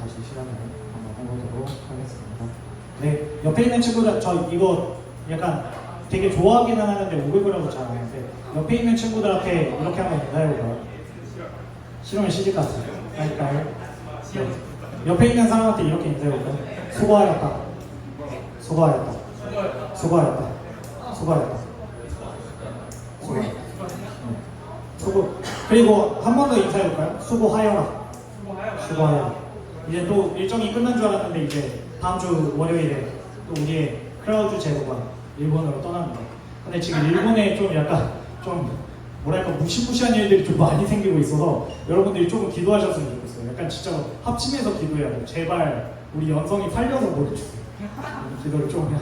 다시 시간을 한번 해보도록 하겠습니다. 네, 옆에 있는 친구들, 저 이거 약간 되게 좋아하기는 하는데 오글거려서 잘 안 하는데 옆에 있는 친구들한테 이렇게 한번 인사해볼까요? 싫으면 시집 가세요. 할까요? 네. 옆에 있는 사람한테 이렇게 인사해볼까요? 수고하였다. 수고하였다. 수고하였다. 수고하였다. 수고하였다. 수고. 그리고 한 번 더 인사해볼까요? 수고하여라. 수고하여라. 이제 또 일정이 끝난 줄 알았는데 이제 다음 주 월요일에 또 우리의 크라우드 제로가 일본으로 떠납니다. 근데 지금 일본에 좀 약간 좀 뭐랄까 무시무시한 일들이 좀 많이 생기고 있어서 여러분들이 조금 기도하셨으면 좋겠어요. 약간 진짜 합심해서 기도해야 돼요. 제발 우리 연성이 살려서 보내주세요. 기도를 좀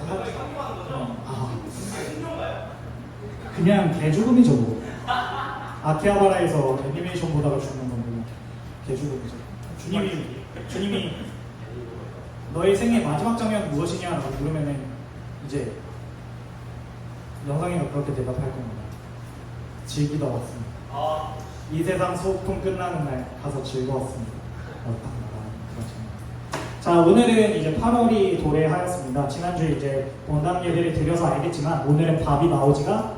그냥 개죽음이죠 뭐. 아키하바라에서 애니메이션 보다가 죽는 건 그냥 개죽음이죠. 주님이 너의 생애 마지막 장면 무엇이냐라고 물으면은 이제 영상이가 그렇게 대답할 겁니다. 즐기다 왔습니다. 이 세상 소풍 끝나는 날 가서 즐거웠습니다. 자, 오늘은 이제 8월이 도래하였습니다. 지난주에 이제 원당 예배를 드려서 알겠지만 오늘은 밥이 나오지가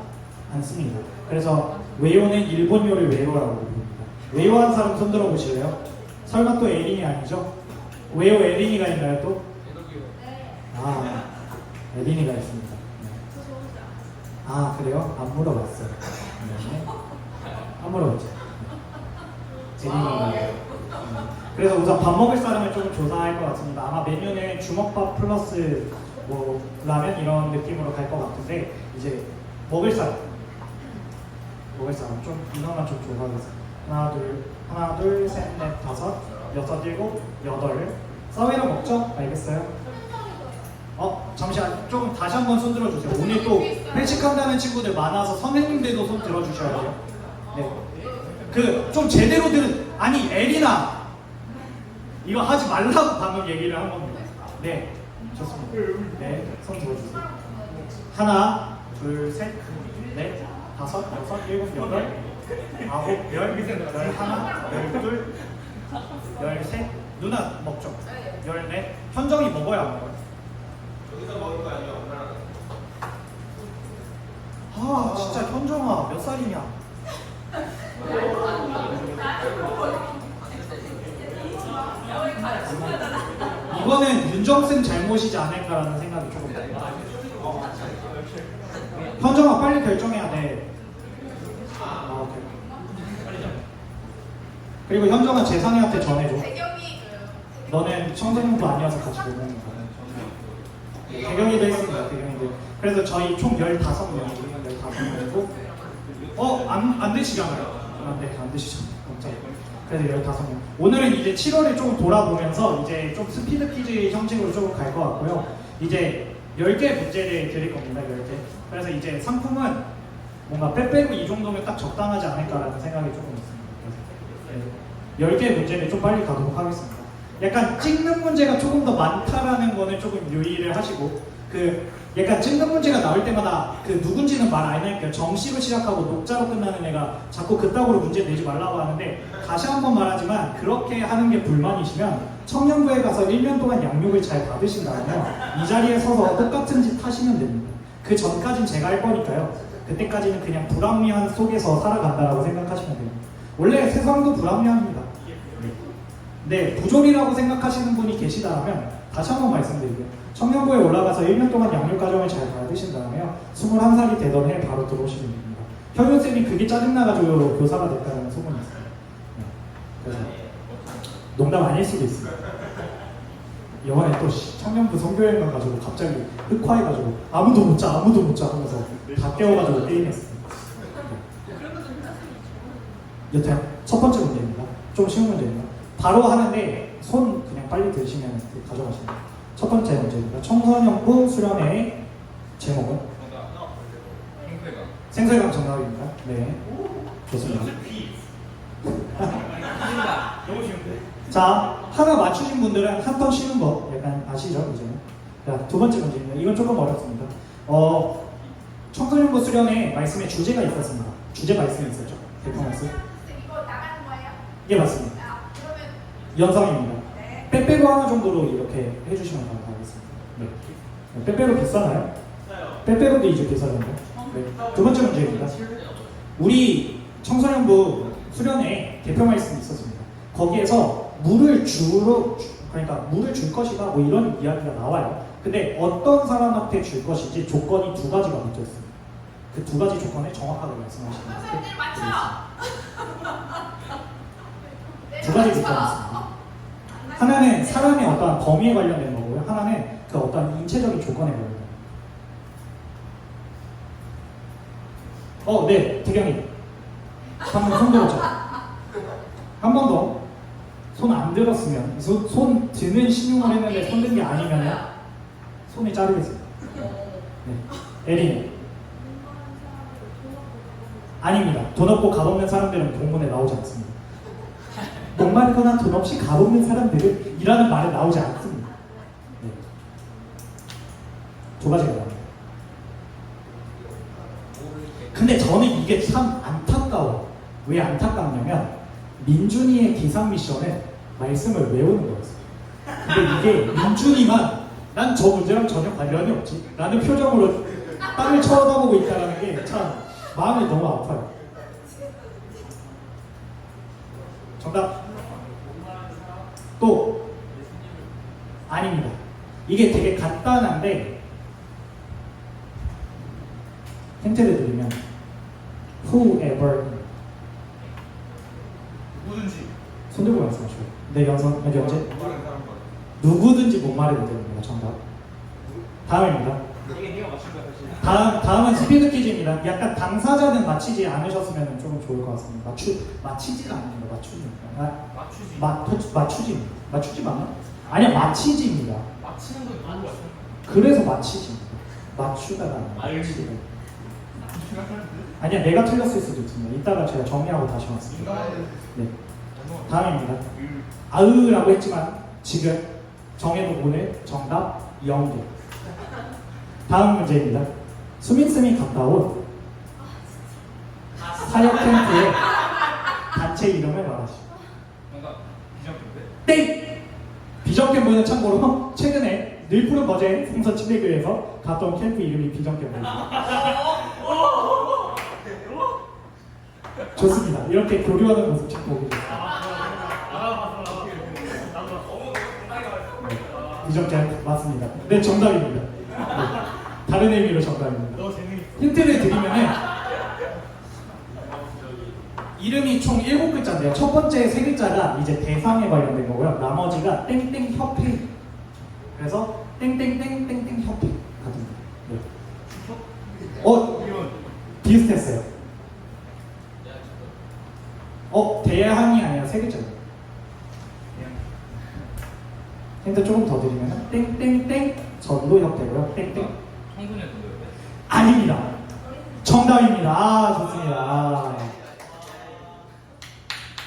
않습니다. 그래서 웨요는 일본요를 웨요라고 부릅니다. 웨요한 사람 손 들어보실래요? 설마 또 에린이 아니죠? 웨요 에린이가 있나요 또? 아, 에린이가 있습니다. 네. 아, 그래요? 안 물어봤어요. 네. 안 물어봤죠. 에린이가. 그래서 우선 밥 먹을 사람을 조금 조사할 것 같습니다. 아마 메뉴는 주먹밥 플러스 뭐 라면 이런 느낌으로 갈 것 같은데 이제 먹을 사람 좀 인원만 좀 조사하겠습니다. 하나 둘 셋 넷 다섯 여섯 일곱 여덟 사회로 먹죠? 알겠어요? 잠시만 좀 다시 한번 손 들어주세요. 오늘 또 회식한다는 친구들 많아서 선생님들도 손 들어주셔야 돼요. 네. 그 좀 제대로 아니 에리나 이거 하지 말라고 방금 얘기를 한 겁니다. 네, 좋습니다. 네, 손 들어주세요. 하나, 둘, 셋, 넷, 다섯, 여섯, 일곱, 여덟, 아홉, 열 하나, 열둘, 열셋. 누나 먹죠? 열넷. 현정이 먹어야 안 먹어요? 여기서 먹을 거 아니야? 아, 진짜 현정아 몇 살이냐? 이거는 윤정쌤 잘못이지 않을까라는 생각이 조금 듭니다. 현정아 빨리 결정해야 돼. 오케이. 그리고 현정아 재상이한테 전해줘. 너는 청소년부 아니어서 같이 먹는 거야. 대경이도 했습니다. 대경이도. 그래서 저희 총 15명이고 안 되시잖아요. 안 되시잖아요. 그래서 15명. 오늘은 이제 7월에 조금 돌아보면서 이제 좀 스피드 퀴즈 형식으로 조금 갈 것 같고요. 이제 10개 문제를 드릴 겁니다. 10개. 그래서 이제 상품은 뭔가 빼빼고 이 정도면 딱 적당하지 않을까라는 생각이 조금 있습니다. 그래서 10개 문제를 좀 빨리 가도록 하겠습니다. 약간 찍는 문제가 조금 더 많다라는 거는 조금 유의를 하시고 약간 찍는 문제가 나올 때마다 누군지는 말 안 할게요. 정시로 시작하고 녹자로 끝나는 애가 자꾸 그따구로 문제 내지 말라고 하는데 다시 한번 말하지만 그렇게 하는 게 불만이시면 청년부에 가서 1년 동안 양육을 잘 받으신다면 이 자리에 서서 똑같은 짓 하시면 됩니다. 그 전까진 제가 할 거니까요. 그때까지는 그냥 불합리한 속에서 살아간다라고 생각하시면 됩니다. 원래 세상도 불합리합니다. 네, 부조리라고 생각하시는 분이 계시다면 다시 한번 말씀드릴게요. 청년부에 올라가서 1년 동안 양육과정을 잘 받으신 다음에 21살이 되던 해 바로 들어오시면 됩니다. 현윤쌤이 그게 짜증나가지고 교사가 됐다는 소문이 있어요. 네. 그래서 농담 아닐 수도 있습니다. 이번에 또 청년부 성교여행 가가지고 갑자기 흑화해가지고 아무도 못 자 하면서 다 깨워가지고 게임했습니다. 네. 여튼 첫 번째 문제입니다. 좀 쉬운 문제입니다. 바로 하는데 손 그냥 빨리 드시면 가져가시면 돼요. 첫 번째 문제입니다. 청소년부 수련회의 제목은? 생설강 정답입니다. 네, 좋습니다. 너무 쉬운데? 자, 하나 맞추신 분들은 한 번 쉬는 거 약간 아시죠? 이제는. 자, 두 번째 문제입니다. 이건 조금 어렵습니다. 청소년부 수련회 말씀에 주제가 있었습니다. 주제 말씀이 있었죠? 대표 말씀. 이거 나가는 거예요? 예, 맞습니다. 그러면 연성입니다. 네. 빼빼로 하나 정도로 이렇게 해주시면 감사하겠습니다. 네. 빼빼로 비싸나요? 빼빼로도 이제 비싸던데. 네. 두 번째 문제입니다. 우리 청소년부 수련회 대표 말씀이 있었습니다. 거기에서 물을 그러니까 물을 줄 것이다 뭐 이런 이야기가 나와요. 근데 어떤 사람한테 줄 것인지 조건이 두 가지가 붙어 있습니다. 그 두 가지 조건을 정확하게 말씀하시면 됩니다. 두 가지 조건이 있습니다. 하나는 사람의 어떤 범위에 관련된 거고요. 하나는 그 어떤 인체적인 조건에 관련된 거예요. 네, 대경이. 방금 손 들었죠? 한 번 더. 손 안 들었으면, 손 드는 신용을 했는데 손 든 게 아니면 손을 자르겠습니다. 네. 에린. 아닙니다. 돈 없고 값 없는 사람들은 본문에 나오지 않습니다. 목마르거나 돈 없이 값 없는 사람들은 이라는 말에 나오지 않습니다. 네. 두 가지가 나옵니다. 근데 저는 이게 참 안타까워. 왜 안타깝냐면 민준이의 기상 미션은 말씀을 외우는 거였어요. 근데 이게 민준이만 난 저 문제랑 전혀 관련이 없지 라는 표정으로 땅을 쳐다보고 있다는 게 참 마음이 너무 아파요. 정답. 또 아닙니다. 이게 되게 간단한데 힌트를 드리면 whoever 누구든지 손 들고 말씀하시고 네 연선 현재 목마른 사람과 누구든지 목마르게 됩니다. 정답. 다음입니다. 이게 네가 맞춘 거야 사실. 다음은 스피드 퀴즈입니다. 약간 당사자는 맞히지 않으셨으면 좀 좋을 것 같습니다. 맞히지가 않습니다. 맞추지. 맞추지. 맞추지 맞나? 아니야, 맞히지입니다. 맞히는 건 맞는 거야. 그래서 맞히지입니다. 맞추다가 알지. 아니야, 내가 틀렸을 수도 있습니다. 이따가 제가 정리하고 다시 왔습니다. 네. 다음입니다. 아으라고 했지만 지금 정해도 오늘 정답 0개. 다음 문제입니다. 수민쌤이 갔다 온 사역 캠프의 단체 이름을 말하시오. 뭔가 비정규인데? 땡! 비정캠프는 참고로 최근에 늘푸른 거제 생선 침대교회에서 갔던 캠프 이름이 비정캠프입니다. 좋습니다. 이렇게 교류하는 모습 참 보기 좋습니다. 비정캠프 맞습니다. 네, 정답입니다. 네, 다른 의미로 정답입니다. 너 재능있어. 힌트를 드리면은 이름이 총 7글자인데요. 첫 번째 3글자가 이제 대상에 관련된 거고요. 나머지가 땡땡 협회. 그래서 땡땡땡땡땡 협회 같은 거. 네. 비슷했어요. 대항이 아니라 3글자예요. 힌트 조금 더 드리면 땡땡땡 전도협회고요. 땡땡. 청소년 전도협회? 아닙니다. 정답입니다. 아, 좋습니다. 아.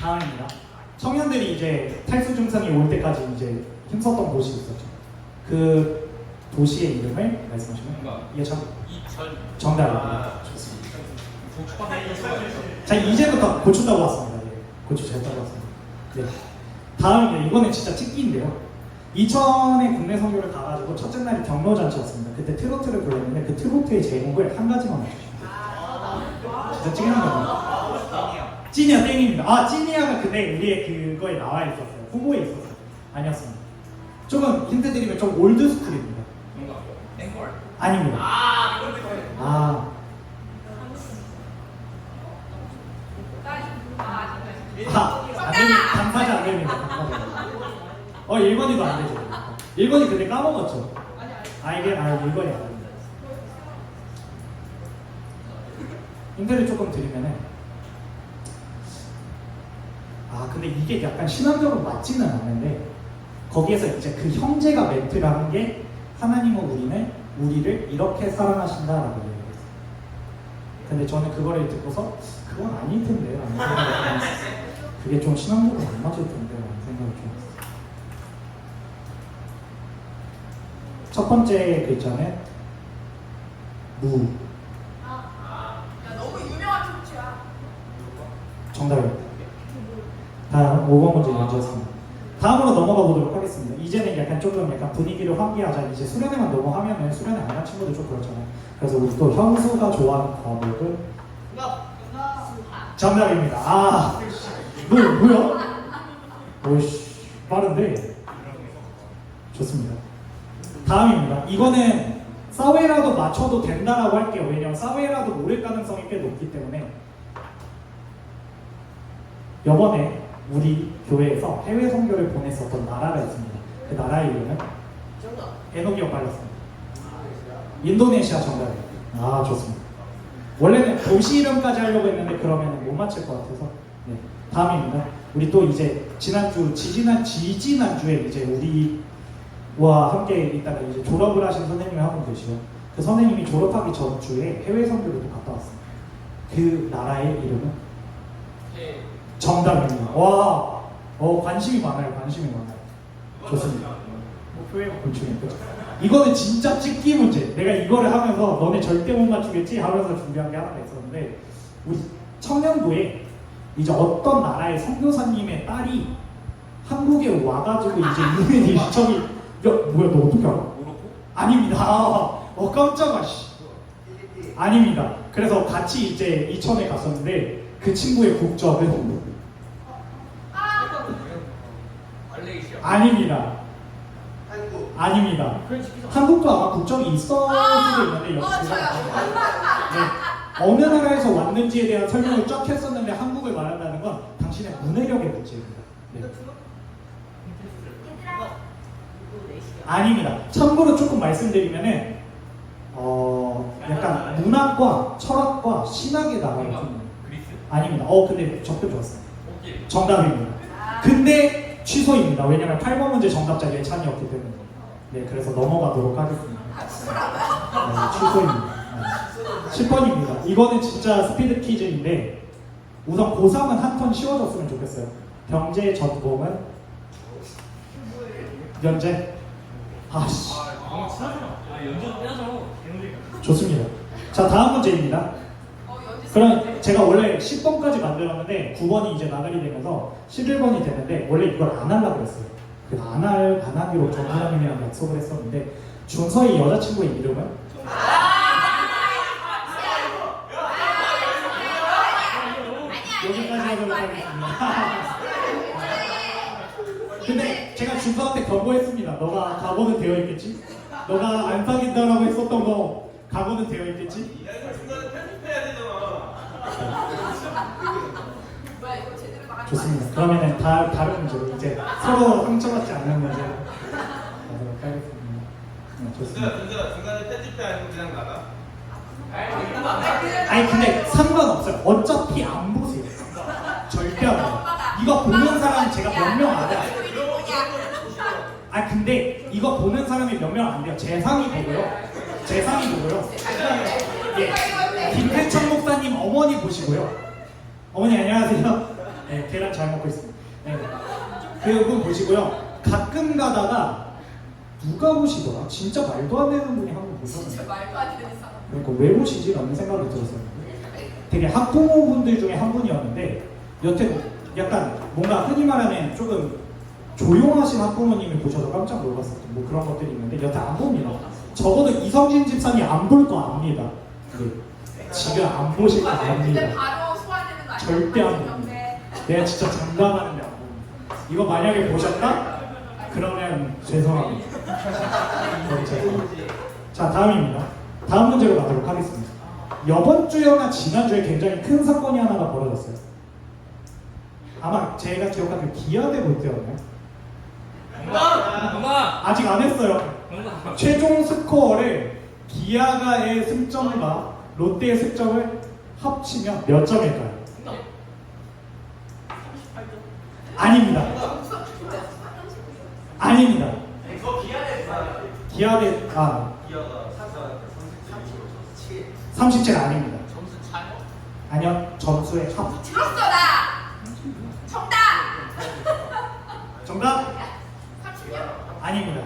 다음입니다. 청년들이 이제 탈수 증상이 올 때까지 이제 힘썼던 곳이 있었죠. 그 도시의 이름을 말씀하시면 이해찬 정답입니다. 좋습니다. 자, 이제부터 고추 따고 왔습니다. 예. 고추 잘 따고 왔습니다. 네. 다음입니다. 이거는 진짜 찍기인데요. 이천에 국내 선교를 가가지고 첫째 날이 경로잔치였습니다. 그때 트로트를 불렀는데 그 트로트의 제목을 한 가지만 맞추십니다. 진짜 찡한 겁니다. 찐이야 땡입니다. 아, 찐이야가 근데 우리의 그거에 나와 있었어요. 후보에 있었어요. 아니었습니다. 조금 힌트 드리면 좀 올드 스쿨입니다. 뭔가 땡걸? 아닙니다. 안 됩니다. 당사자 안 됩니다. 당사자. 1번이도 안 되죠. 1번이 근데 까먹었죠. 이게 1번이 안 됩니다. 힌트를 조금 드리면은 근데 이게 약간 신앙적으로 맞지는 않는데 거기에서 이제 그 형제가 멘트를 하는 게 하나님은 우리를 이렇게 사랑하신다라고 얘기했어요. 근데 저는 그거를 듣고서 그건 아닐 텐데 라는 생각이 들었어요. 그게 좀 신앙적으로 안 맞을 텐데 라는 생각이 좀 했어요. 첫 번째 글자는 무. 너무 유명한 조치야. 정답입니다. 다음 5번 문제 문제였습니다. 다음으로 넘어가 보도록 하겠습니다. 이제는 약간 조금 약간 분위기를 환기하자. 이제 수련회만 넘어가면은 수련회 안 간 친구들 좀 그렇잖아요. 그래서 우리 또 형수가 좋아하는 과목은 정답입니다. 아, 뭐야? 오이씨, 빠른데. 좋습니다. 다음입니다. 이거는 사회라도 맞춰도 된다라고 할게요. 왜냐면 사회라도 모를 가능성이 꽤 높기 때문에. 이번에 우리 교회에서 해외 선교를 보냈었던 나라가 있습니다. 그 나라의 이름은? 에녹이요, 빨랐습니다. 인도네시아 정답이에요. 아, 좋습니다. 원래는 도시 이름까지 하려고 했는데 그러면 못 맞힐 것 같아서. 네. 다음입니다. 우리 또 이제 지지난주에 이제 우리와 함께 있다가 이제 졸업을 하신 선생님이 한 분 계시죠. 그 선생님이 졸업하기 전주에 해외 선교를 또 갔다 왔습니다. 그 나라의 이름은? 정답입니다. 와, 관심이 많아요. 관심이 많아요. 좋습니다. 목표가 곤충이죠. 이거는 진짜 찍기 문제. 내가 이거를 하면서 너네 절대 못 맞추겠지 하면서 준비한 게 하나가 있었는데, 우리 청년부에 이제 어떤 나라의 선교사님의 딸이 한국에 와가지고 이제 유엔 일정이 뭐야, 너 어떻게 알아? 아닙니다. 깜짝아 씨. 아닙니다. 그래서 같이 이제 이천에 갔었는데 그 친구의 국적은 아닙니다. 아닙니다. 한국도 아마 국적이 있을 수도 있는데 어느 나라에서 왔는지에 대한 설명을 쫙 했었는데 한국을 말한다는 건 당신의 문해력의 문제입니다. 네. 아닙니다. 참고로 조금 말씀드리면은 약간 문학과 철학과 신학의 나라가 아닙니다. 근데 접근 좋았어요. 정답입니다. 근데 취소입니다. 왜냐면 8번 문제 정답자 예찬이었기 때문에. 네, 그래서 넘어가도록 하겠습니다. 네, 취소입니다. 네. 10번입니다. 이거는 진짜 스피드 퀴즈인데 우선 고3은 한 턴 쉬워졌으면 좋겠어요. 경제 전공은? 연재? 아씨. 연전 빼야죠. 좋습니다. 자, 다음 문제입니다. 그럼 제가 원래 10번까지 만들었는데 9번이 이제 나날이 되면서 11번이 됐는데 원래 이걸 안 하려고 했어요. 그래서 안 하기로 전부장님이랑 약속을 했었는데 준서의 여자친구의 이름은? 여기까지 하도록 하겠습니다. 근데 제가 준서한테 경고했습니다. 너가 각오는 되어 있겠지? 너가 안 사귄다라고 했었던 거 각오는 되어 있겠지? 좋습니다. 그러면은 다른 문제로 이제 서로 상처받지 않는 문제로 가도록 하겠습니다. 네, 좋습니다. 중간에 편집해 아니면 그냥 나가? 아니 근데 상관없어요. 어차피 안 보세요. 절대 안 봐요. 이거 보는 사람 제가 몇 명 안 돼요. 아 근데 이거 보는 사람이 몇 명 안 돼요. 재상이 보고요. 예, 김태천 목사님 어머니 보시고요. 어머니 안녕하세요. 네, 계란 잘 먹고 있습니다. 네. 그분 보시고요. 가끔 가다가 누가 보시더라? 진짜 말도 안 되는 분이 한 분 보셨는데. 진짜 말도 안 되는 사람. 그러니까 왜 보시지? 라는 생각이 들었어요. 되게 학부모분들 중에 한 분이었는데 여태 약간 뭔가 흔히 말하는 조금 조용하신 학부모님이 보셔서 깜짝 놀랐었던 뭐 그런 것들이 있는데 여태 안 봅니다. 적어도 이성진 집사님 안 볼 거 압니다. 네. 지금 안 보실 거 압니다. 근데 바로 소환되는 거 아니야? 절대 안 봅니다. 내가 진짜 장담하는데 안 봅니다. 이거 만약에 보셨다? 그러면 죄송합니다. 네, 죄송합니다. 자, 다음입니다. 다음 문제로 가도록 하겠습니다. 이번 주였나 지난주에 굉장히 큰 사건이 하나가 벌어졌어요. 아마 제가 기억하기로 기아대 볼 때였나요? 아직 안 했어요. 최종 스코어를 기아가의 승점과 롯데의 승점을 합치면 몇 점일까요? 아닙니다. 아닙니다. 기아대 37 아닙니다. 아니요, 점수의 합. 들었어 나. 정답. 정답? 30년. 아닙니다.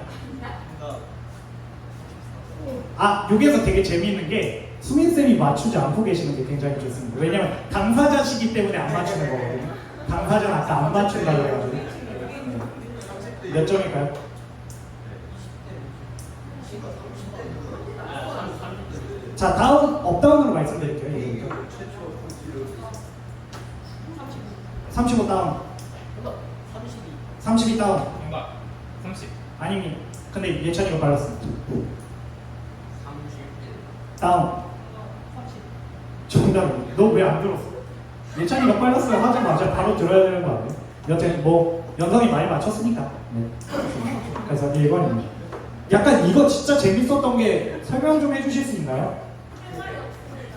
여기에서 되게 재미있는 게 수민쌤이 맞추지 않고 계시는 게 굉장히 좋습니다. 왜냐면 당사자시기 때문에 안 맞추는 거거든요. 당사자는 아까 안 맞춘다고 해가지고. 몇 점일까요? 자, 다음 업다운으로 말씀드릴게요. 35 다운. 32 다운. 정답 30. 아닙니다. 근데 예찬이가 빨랐습니다. 다운. 정답입니다. 너 왜 안 들었어? 예찬이가 빨랐어요 하자마자 바로 들어야 되는 거 아니에요? 여튼 뭐 연성이 많이 맞췄으니까. 네. 그래서 1번입니다. 약간 이거 진짜 재밌었던 게 설명 좀 해주실 수 있나요?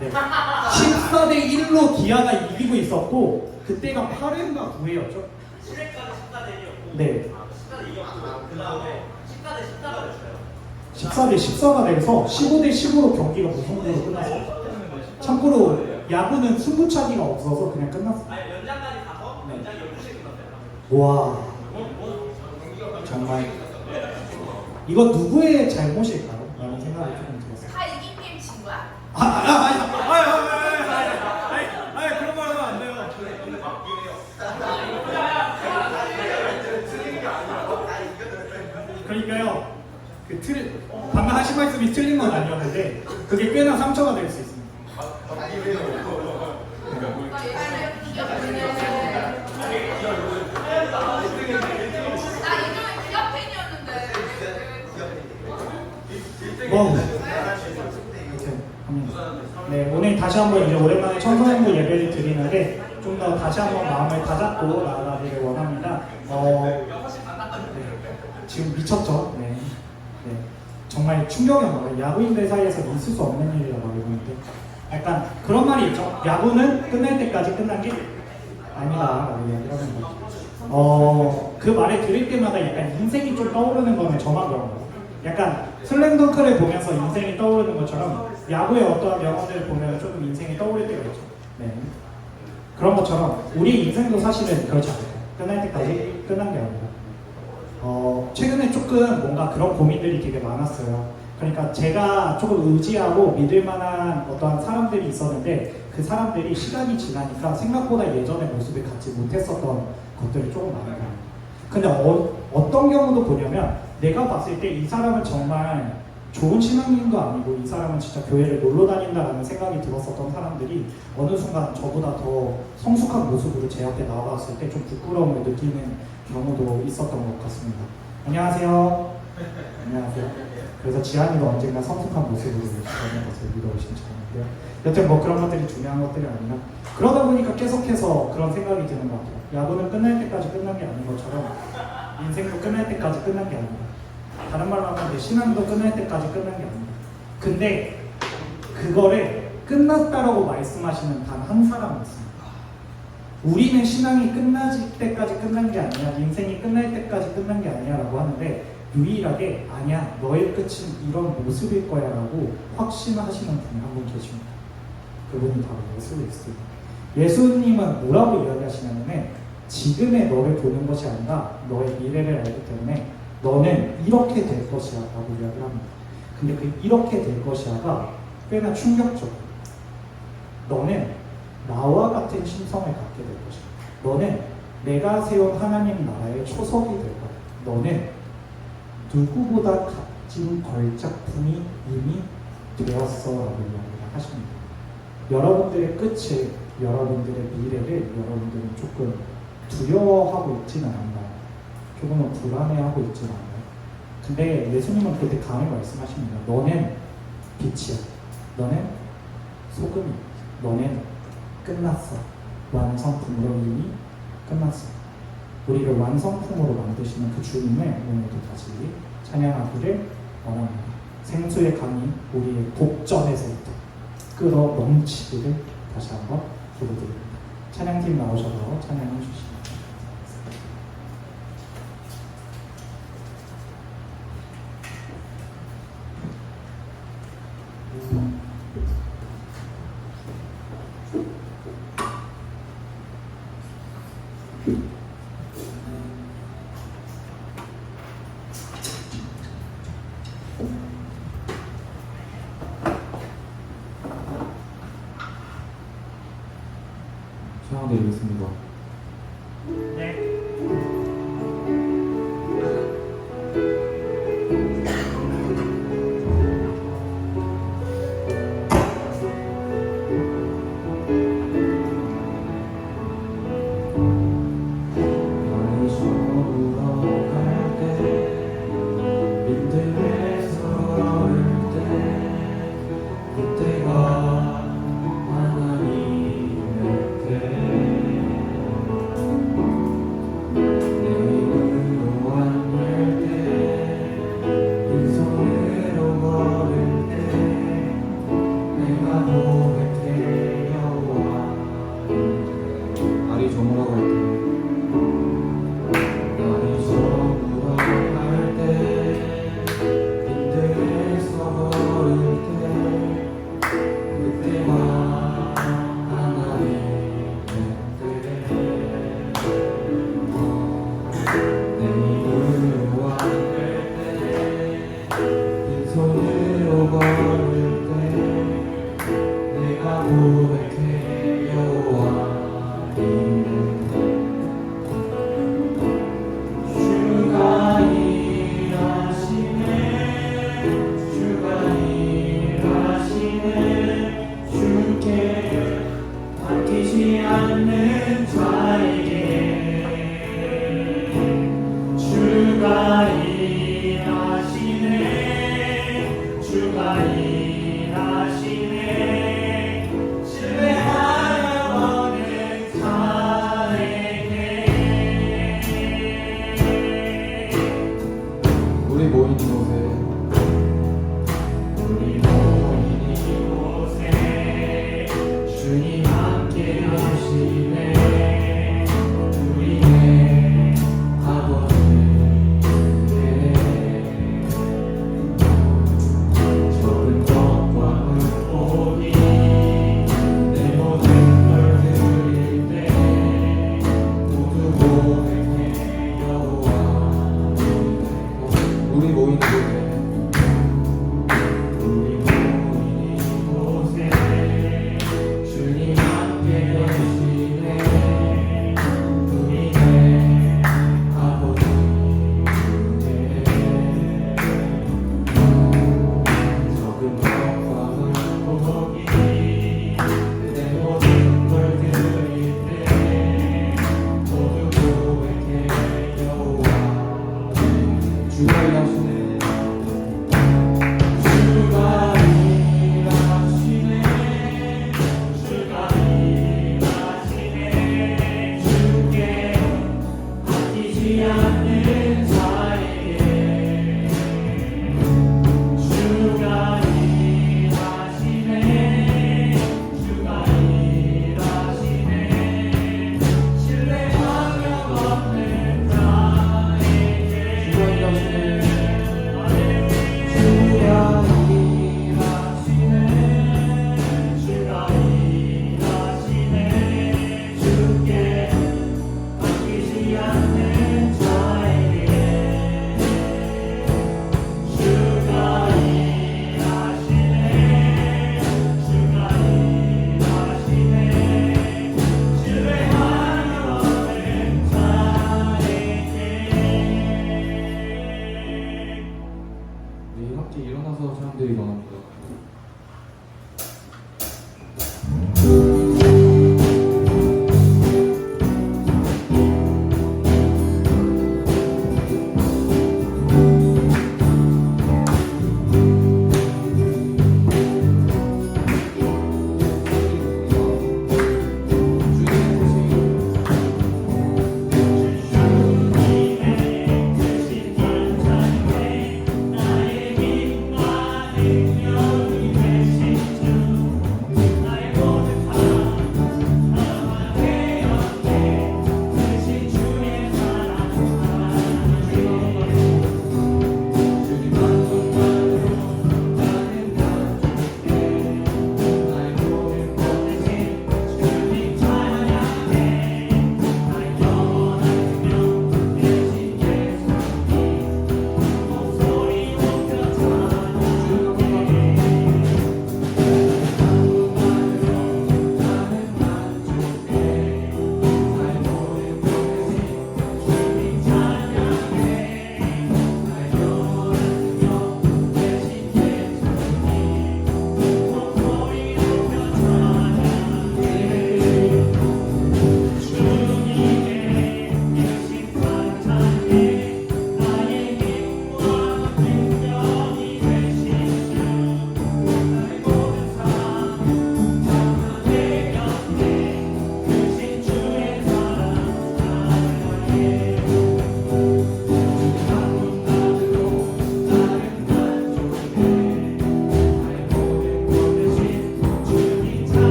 네. 14대 1로 기아가 이기고 있었고 그때가 8회인가 9회였죠? 7회까지 14대 1이었고 네. 14대 2였고 그 다음에 14대 14가 됐어요. 14대 14가 돼서 15대 10으로 경기가 무승부로 끝났어요. 참고로 야구는 승부차기가 없어서 그냥 끝났어요. 아니 연장까지 가서 네. 연장이 12시에 끝났어요. 와, 정말 이거 누구의 잘못일까요? 라는 생각이 조금 들었어요. 다 이긴 게임 진 거야? 그런 말 하면 안 돼요. 그러니까요, 방금 하신 말씀이 틀린 건 아니었는데 그게 꽤나 상처가 될 수 있습니다. 나 예전에 기아 팬이었는데. 뭐, 네, 오늘 다시 한번 이제 오랜만에 청소년부 예배를 드리는데 좀 더 다시 한번 마음을 다잡고 나아가기를 원합니다. 네, 지금 미쳤죠? 네. 네. 정말 충격이었나요? 야구인들 사이에서 있을 수 없는 일이라고 알고 있는데 약간 그런 말이 있죠. 야구는 끝날 때까지 끝난 게 아니다라고 이야기를 하는 거죠. 그 말을 들을 때마다 약간 인생이 좀 떠오르는 거는 저만 그런 거예요. 약간 슬램덩크를 보면서 인생이 떠오르는 것처럼 야구의 어떠한 명언들을 보면 조금 인생이 떠오를 때가 있죠. 네. 그런 것처럼 우리 인생도 사실은 그렇지 않아요. 끝날 때까지 끝난 게 아니라 최근에 조금 뭔가 그런 고민들이 되게 많았어요. 그러니까 제가 조금 의지하고 믿을 만한 어떠한 사람들이 있었는데 그 사람들이 시간이 지나니까 생각보다 예전의 모습을 갖지 못했었던 것들이 조금 많아요. 근데 어떤 경우도 보냐면 내가 봤을 때 이 사람은 정말 좋은 신앙인도 아니고 이 사람은 진짜 교회를 놀러 다닌다라는 생각이 들었었던 사람들이 어느 순간 저보다 더 성숙한 모습으로 제 앞에 나와봤을 때 좀 부끄러움을 느끼는 경우도 있었던 것 같습니다. 안녕하세요. 안녕하세요. 그래서 지한이도 언젠가 성숙한 모습으로 저는 것을 믿어오시면 좋겠는데요. 여튼 뭐 그런 것들이 중요한 것들이 아니라 그러다 보니까 계속해서 그런 생각이 드는 것 같아요. 야구는 끝날 때까지 끝난 게 아닌 것처럼 인생도 끝날 때까지 끝난 게 아니다. 다른 말로 하면 내 신앙도 끝날 때까지 끝난 게 아니다. 근데 그거를 끝났다라고 말씀하시는 단 한 사람이 있습니다. 우리는 신앙이 끝날 때까지 끝난 게 아니야, 인생이 끝날 때까지 끝난 게 아니야 라고 하는데 유일하게 아니야, 너의 끝은 이런 모습일 거야 라고 확신하시는 분이 한 분 계십니다. 그분이 바로 예수 그리스도입니다. 예수님은 뭐라고 이야기하시냐면 지금의 너를 보는 것이 아니라 너의 미래를 알기 때문에 너는 이렇게 될 것이야 라고 이야기를 합니다. 근데 그 이렇게 될 것이야가 꽤나 충격적이에요. 너는 나와 같은 심성을 갖게 될 것이야. 너는 내가 세운 하나님 나라의 초석이 될 거야. 너는 누구보다 값진 걸작품이 이미 되었어 라고 이야기를 하십니다. 여러분들의 끝을, 여러분들의 미래를 여러분들은 조금 두려워하고 있지는 않나요? 조금은 불안해하고 있지는 않나요? 근데 예수님은 그때 강하게 말씀하십니다. 너는 빛이야. 너는 소금이야. 너는 끝났어. 완성품으로 이미 끝났어. 우리를 완성품으로 만드시는 그 주님을 오늘도 다시 찬양하기를 원합니다. 생수의 강이 우리의 복전에서부터 끌어 넘치기를 다시 한번 기도드립니다. 찬양팀 나오셔서 찬양해 주시기 찬양드리겠습니다. 네. 모인 곳에 우리 모인 이곳에 주님 함께 하시네. 우리의 아버지께 적은 것과 물고기 내 모든 걸 드릴 때 모두 고백해 여호와. 우리 모인 곳에 우리 모인 이곳에 주님 함께 계시네. 우리의 아버지께 적은 것과 물고기 내 모든 걸 드릴 때 모두 고백해 여호와. 주가 일하시네. 주가 일하시네. 주가 일하시네. 주께 아끼지 않는 자에게 주가 일하시네. 주가 일하시네. 신뢰하며 걷는 자에게 주가 일하시네. 주가 일하시네. 주가 일하시네. 주께 아끼지 않는 자에게 주가 일하시네. 주가 일하시네. 신뢰하며 걷는 자에게. 네, 함께 일어나서 사람들이 원합니다. 나의 빛 나의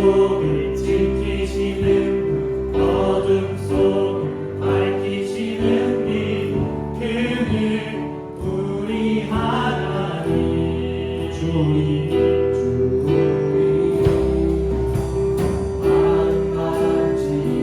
약속을 지키시는 분, 어둠 속을 밝히시는 빛, 그는 우리 하나님 주님 마음같이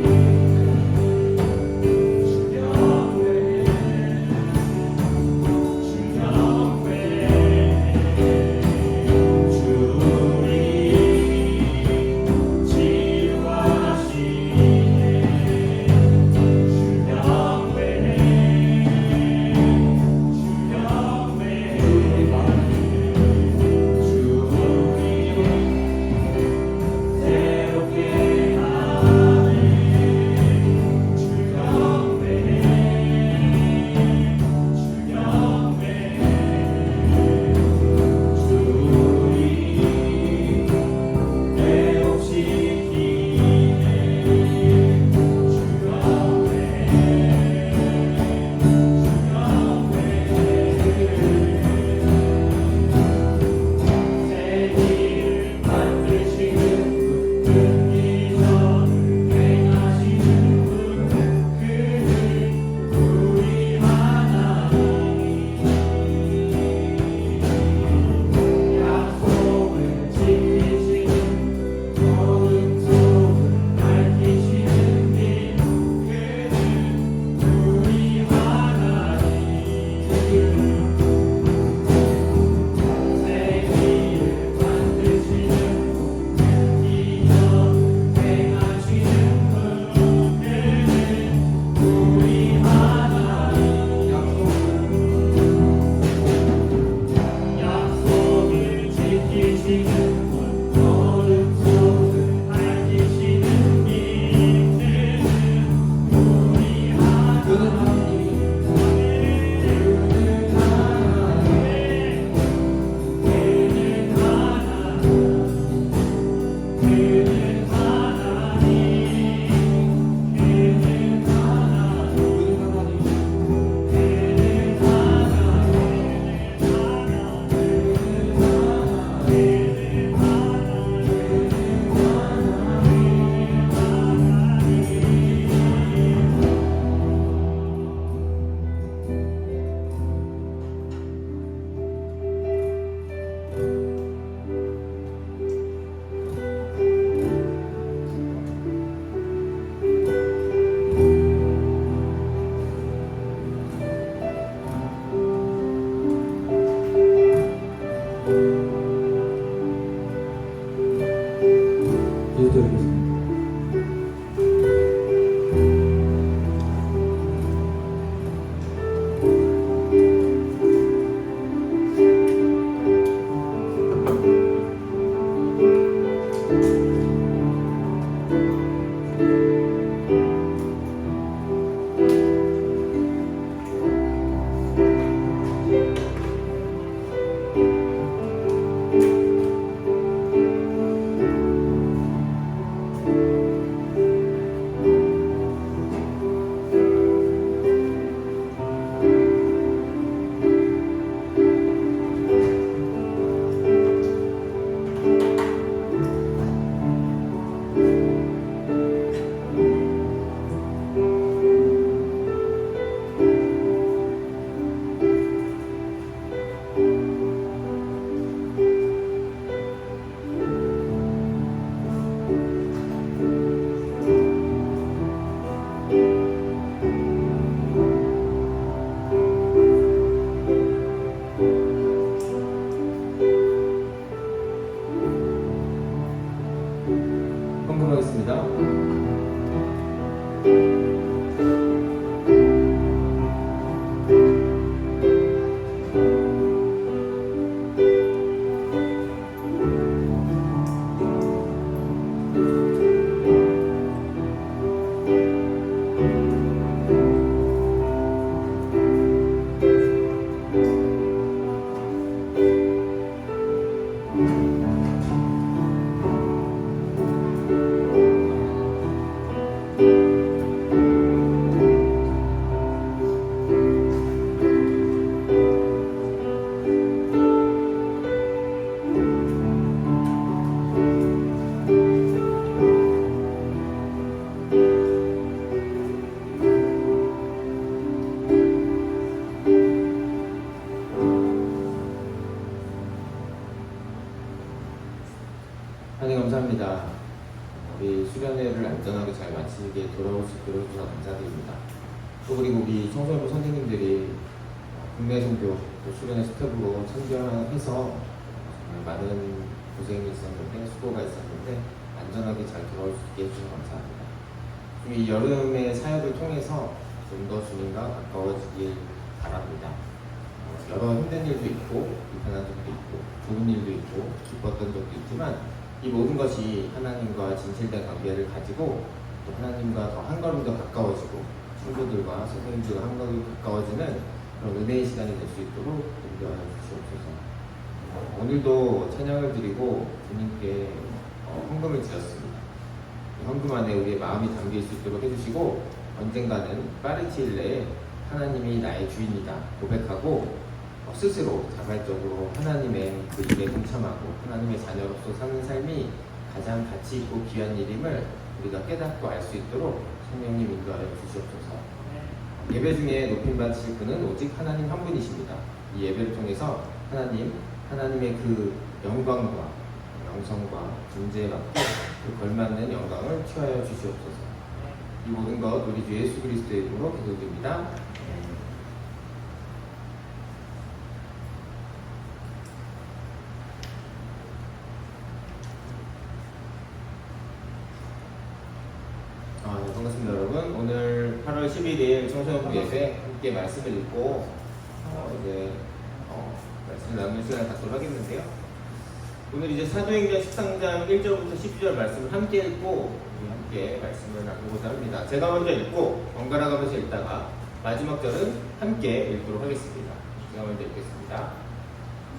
우리 수련회를 안전하게 잘 마치게 돌아올 수 있도록 해주셔서 감사드립니다. 또 그리고 우리 청소년부 선생님들이 국내 선교 또 수련회 스텝으로 참견해서 정말 많은 고생이 있었는데 수고가 있었는데 안전하게 잘 돌아올 수 있게 해주셔서 감사합니다. 이 여름의 사역을 통해서 좀 더 주님과 가까워지길 바랍니다. 여러 힘든 일도 있고 불편한 적도 있고 좋은 일도 있고 기뻤던 적도 있지만 이 모든 것이 하나님과 진실된 관계를 가지고 또 하나님과 더 한 걸음 더 가까워지고 친구들과 선생님들과 한 걸음 가까워지는 그런 은혜의 시간이 될 수 있도록 인도하여 주시옵소서. 오늘도 찬양을 드리고 주님께 헌금을 드렸습니다. 헌금 안에 우리의 마음이 담길 수 있도록 해주시고 언젠가는 빠른 시일 내에 하나님이 나의 주인이다 고백하고 스스로 자발적으로 하나님의 그 일에 동참하고 하나님의 자녀로서 사는 삶이 가장 가치 있고 귀한 일임을 우리가 깨닫고 알 수 있도록 성령님 인도하여 주시옵소서. 예배 중에 높임 받으실 분은 오직 하나님 한 분이십니다. 이 예배를 통해서 하나님의 그 영광과 영성과 존재에 맞고 그 걸맞는 영광을 취하여 주시옵소서. 이 모든 것 우리 주 예수 그리스도의 이름으로 기도드립니다. 네, 반갑습니다 여러분. 오늘 8월 11일 청소년부 예배 함께 말씀을 읽고 말씀을 나누는 시간을 갖도록 하겠는데요. 오늘 이제 사도행전 13장 1절부터 12절 말씀을 함께 읽고 함께 말씀을 나누고자 합니다. 제가 먼저 읽고 번갈아 가면서 읽다가 마지막 절은 함께 읽도록 하겠습니다. 제가 먼저 읽겠습니다.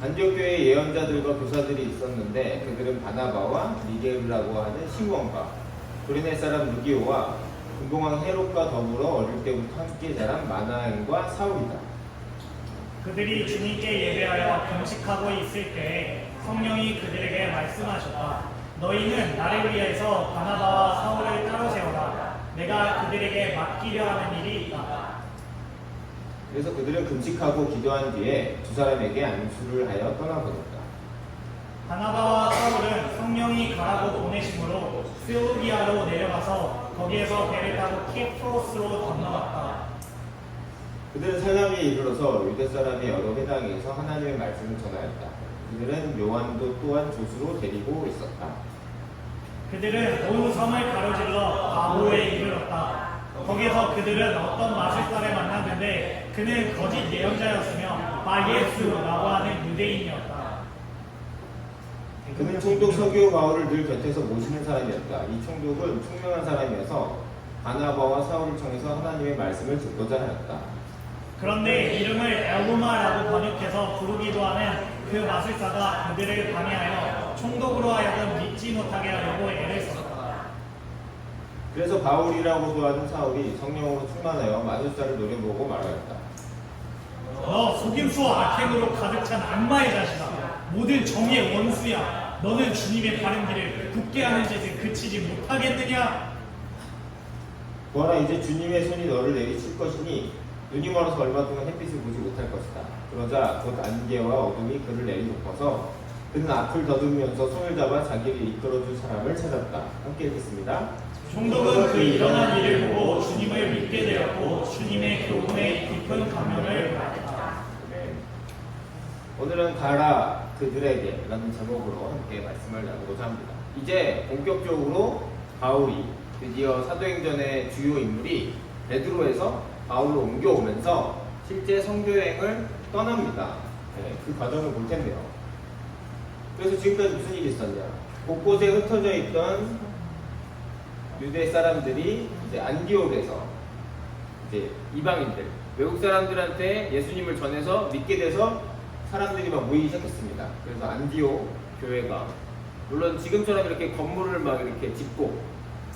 안디옥 교회에 예언자들과 교사들이 있었는데 그들은 바나바와 니게르라고 하는 시몬과 구레네 사람 루기오와 군동왕 헤롯과 더불어 어릴 때부터 함께 자란 마나엔과 사울이다. 그들이 주님께 예배하여 금식하고 있을 때에 성령이 그들에게 말씀하셨다. 너희는 나를 위해서 바나바와 사울을 따로 세워라. 내가 그들에게 맡기려 하는 일이 있다. 그래서 그들은 금식하고 기도한 뒤에 두 사람에게 안수를 하여 떠나버렸다. 바나바와 사울은 성령이 가라고 보내심으로 스요비아로 내려가서 거기에서 배를 타고 키프로스로 건너갔다. 그들은 살라미에 이르러서 유대 사람의 여러 회당에서 하나님의 말씀을 전하였다. 그들은 요한도 또한 조수로 데리고 있었다. 그들은 온 섬을 가로질러 바오에 이르렀다. 거기에서 그들은 어떤 마술사를 만났는데 그는 거짓 예언자였으며 바예수라고 하는 유대인이었다. 그는 총독 서기오 바울을 늘 곁에서 모시는 사람이었다. 이 총독은 총명한 사람이어서 바나바와 사울을 통해서 하나님의 말씀을 듣고자 하였다. 그런데 이름을 엘로마라고 번역해서 부르기도 하는 그 마술사가 그들을 방해하여 총독으로 하여금 믿지 못하게 하려고 애를 썼다. 그래서 바울이라고도 하는 사울이 성령으로 충만하여 마술사를 노려보고 말하였다. 너 속임수와 악행으로 가득 찬 악마의 자식아, 모든 정의의 원수야. 너는 주님의 바른 길을 굳게 하는 짓을 그치지 못하겠느냐? 보아라, 이제 주님의 손이 너를 내리칠 것이니 눈이 멀어서 얼마 동안 햇빛을 보지 못할 것이다. 그러자 곧 안개와 어둠이 그를 내리덮어서 그는 앞을 더듬으면서 손을 잡아 자기를 이끌어줄 사람을 찾았다. 함께 읽겠습니다. 총독은 그 일어난 일을 보고 주님을 믿게 되었고 주님의 교훈에 깊은 감명을 받았다. 네. 오늘은 가라 그들에게 라는 제목으로 함께 말씀을 나누고자 합니다. 이제 본격적으로 바울이 드디어 사도행전의 주요 인물이 베드로에서 바울로 옮겨오면서 실제 선교여행을 떠납니다. 네, 그 과정을 볼 텐데요. 그래서 지금까지 무슨 일이 있었냐? 곳곳에 흩어져 있던 유대 사람들이 이제 안디옥에서 이제 이방인들, 외국 사람들한테 예수님을 전해서 믿게 돼서 사람들이 막 모이기 시작했습니다. 그래서 안디옥 교회가 물론 지금처럼 이렇게 건물을 막 이렇게 짓고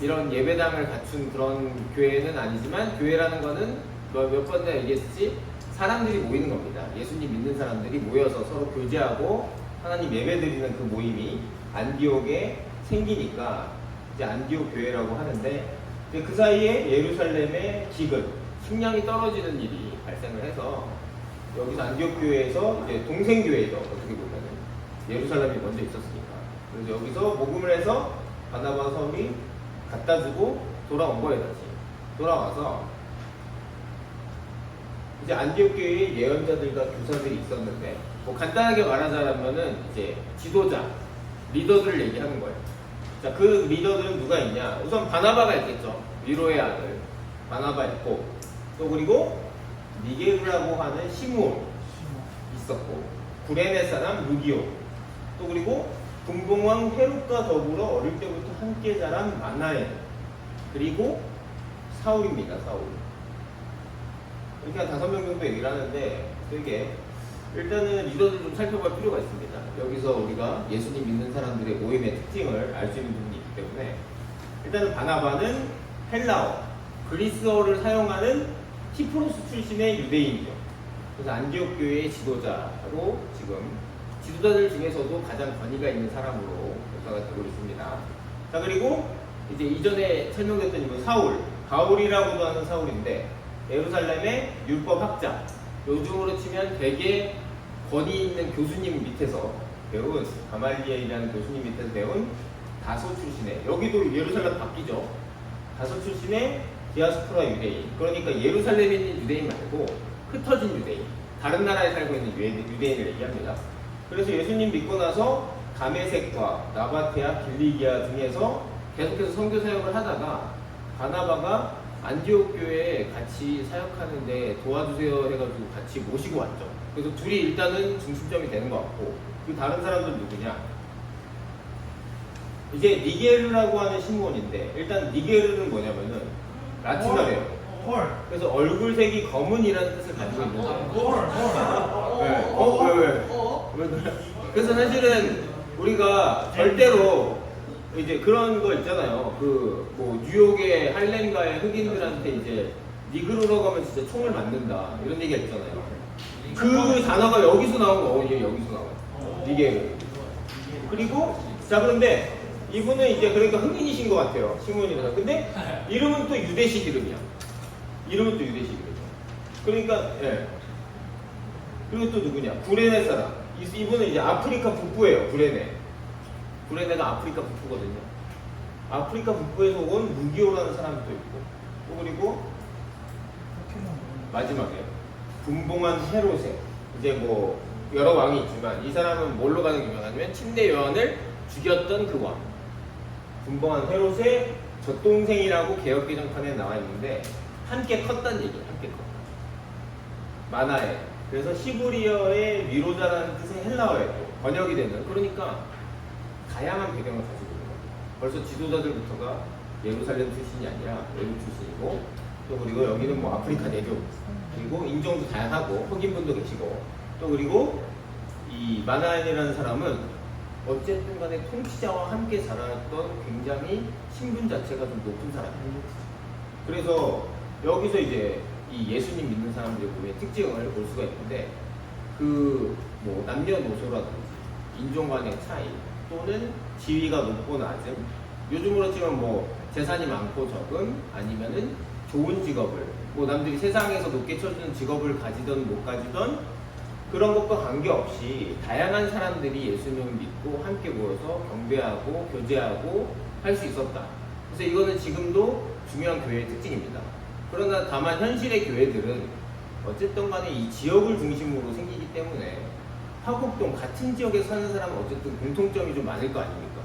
이런 예배당을 갖춘 그런 교회는 아니지만 교회라는 거는 몇 번 내가 얘기했지 사람들이 모이는 겁니다. 예수님 믿는 사람들이 모여서 서로 교제하고 하나님 예배드리는 그 모임이 안디옥에 생기니까 이제 안디옥 교회라고 하는데 이제 그 사이에 예루살렘의 기근, 식량이 떨어지는 일이 발생을 해서 여기서 안디옥 교회에서 이제 동생 교회죠. 어떻게 보면은 예루살렘이 먼저 있었으니까. 그래서 여기서 복음을 해서 바나바 사울이 갖다 주고 돌아온 거예요. 다시 돌아와서 이제 안디옥 교회에 예언자들과 교사들이 있었는데 뭐 간단하게 말하자면은 이제 지도자, 리더들을 얘기하는 거예요. 자, 그 리더들은 누가 있냐? 우선 바나바가 있겠죠. 위로의 아들 바나바 있고, 또 그리고 니게르라고 하는 시므온 있었고, 구레네 사람 루기오, 또 그리고 분봉왕 헤롯과 더불어 어릴 때부터 함께 자란 마나엘, 그리고 사울입니다. 사울. 이렇게 한 5명 정도 얘기를 하는데, 되게 일단은 리더들 좀 살펴볼 필요가 있습니다. 여기서 우리가 예수님 믿는 사람들의 모임의 특징을 알 수 있는 부분이 있기 때문에, 일단은 바나바는 헬라어, 그리스어를 사용하는 티프로스 출신의 유대인이죠. 그래서 안디옥 교회의 지도자로 지금 지도자들 중에서도 가장 권위가 있는 사람으로 평가가 되고 있습니다. 자, 그리고 이제 이전에 설명됐던 이분 사울, 바울이라고도 하는 사울인데 예루살렘의 율법학자, 요즘으로 치면 되게 권위 있는 교수님 밑에서 배운, 가말리엘이라는 교수님 밑에서 배운 다소 출신의, 여기도 예루살렘 바뀌죠. 다소 출신의 디아스포라 유대인, 그러니까 예루살렘에 있는 유대인 말고 흩어진 유대인, 다른 나라에 살고 있는 유대인을 얘기합니다. 그래서 예수님 믿고 나서 다메섹과 나바테아, 길리기아 등에서 계속해서 선교 사역을 하다가 바나바가 안디옥 교회에 같이 사역하는데 도와주세요 해가지고 같이 모시고 왔죠. 그래서 둘이 일단은 중심점이 되는 것 같고, 그 다른 사람들은 누구냐? 이제 니게르라고 하는 시므온인데, 일단 니게르는 뭐냐면은 라틴어래요. 헐. 그래서 얼굴색이 검은이라는 뜻을 가지고 있는데, 헐. 왜? 그래서 사실은 우리가 절대로 이제 그런 거 있잖아요. 그 뭐 뉴욕의 할렘가의 흑인들한테 이제 니그로라고 하면 진짜 총을 맞는다 이런 얘기가 있잖아요. 그 단어가 여기서 나온 거, 얘 여기서 나와요. 니게르. 그리고 자, 그런데 이분은 이제 그러니까 흑인이신 것 같아요. 시몬이라서. 근데 이름은 또 유대식 이름이야. 이름은 또 유대식 이름이야. 그러니까 예. 그리고 또 누구냐? 구레네 사람. 이분은 이제 아프리카 북부예요. 구레네가 아프리카 북부거든요. 아프리카 북부에서 온 루기오라는 사람도 있고, 또 그리고 마지막에 분봉한 헤롯에, 이제 뭐 여러 왕이 있지만 이 사람은 뭘로 가장 유명하냐면 침례 요한을 죽였던 그 왕. 분봉한 헤롯의 젖동생이라고 개혁개정판에 나와 있는데 함께 컸다는 얘기예요. 함께 컸다. 마나에. 그래서 시브리어의 위로자라는 뜻의 헬라어에 번역이 되는, 그러니까 다양한 배경을 가지고 있는 거예요. 벌써 지도자들부터가 예루살렘 출신이 아니라 외국 출신이고, 또 그리고 여기는 뭐 아프리카 내교, 그리고 인종도 다양하고 흑인분도 계시고, 또 그리고 이 마나엘이라는 사람은 어쨌든 간에 통치자와 함께 자랐던 굉장히 신분 자체가 좀 높은 사람이에요. 그래서 여기서 이제 이 예수님 믿는 사람들의 보면 특징을 볼 수가 있는데, 그 뭐 남녀노소라든지 인종 간의 차이, 또는 지위가 높고 낮음, 요즘으로 치면 뭐 재산이 많고 적음, 아니면은 좋은 직업을, 뭐 남들이 세상에서 높게 쳐주는 직업을 가지던 못 가지던 그런 것과 관계없이 다양한 사람들이 예수님을 믿고 함께 모여서 경배하고 교제하고 할 수 있었다. 그래서 이거는 지금도 중요한 교회의 특징입니다. 그러나 다만 현실의 교회들은 어쨌든 간에 이 지역을 중심으로 생기기 때문에 화곡동 같은 지역에 사는 사람은 어쨌든 공통점이 좀 많을 거 아닙니까?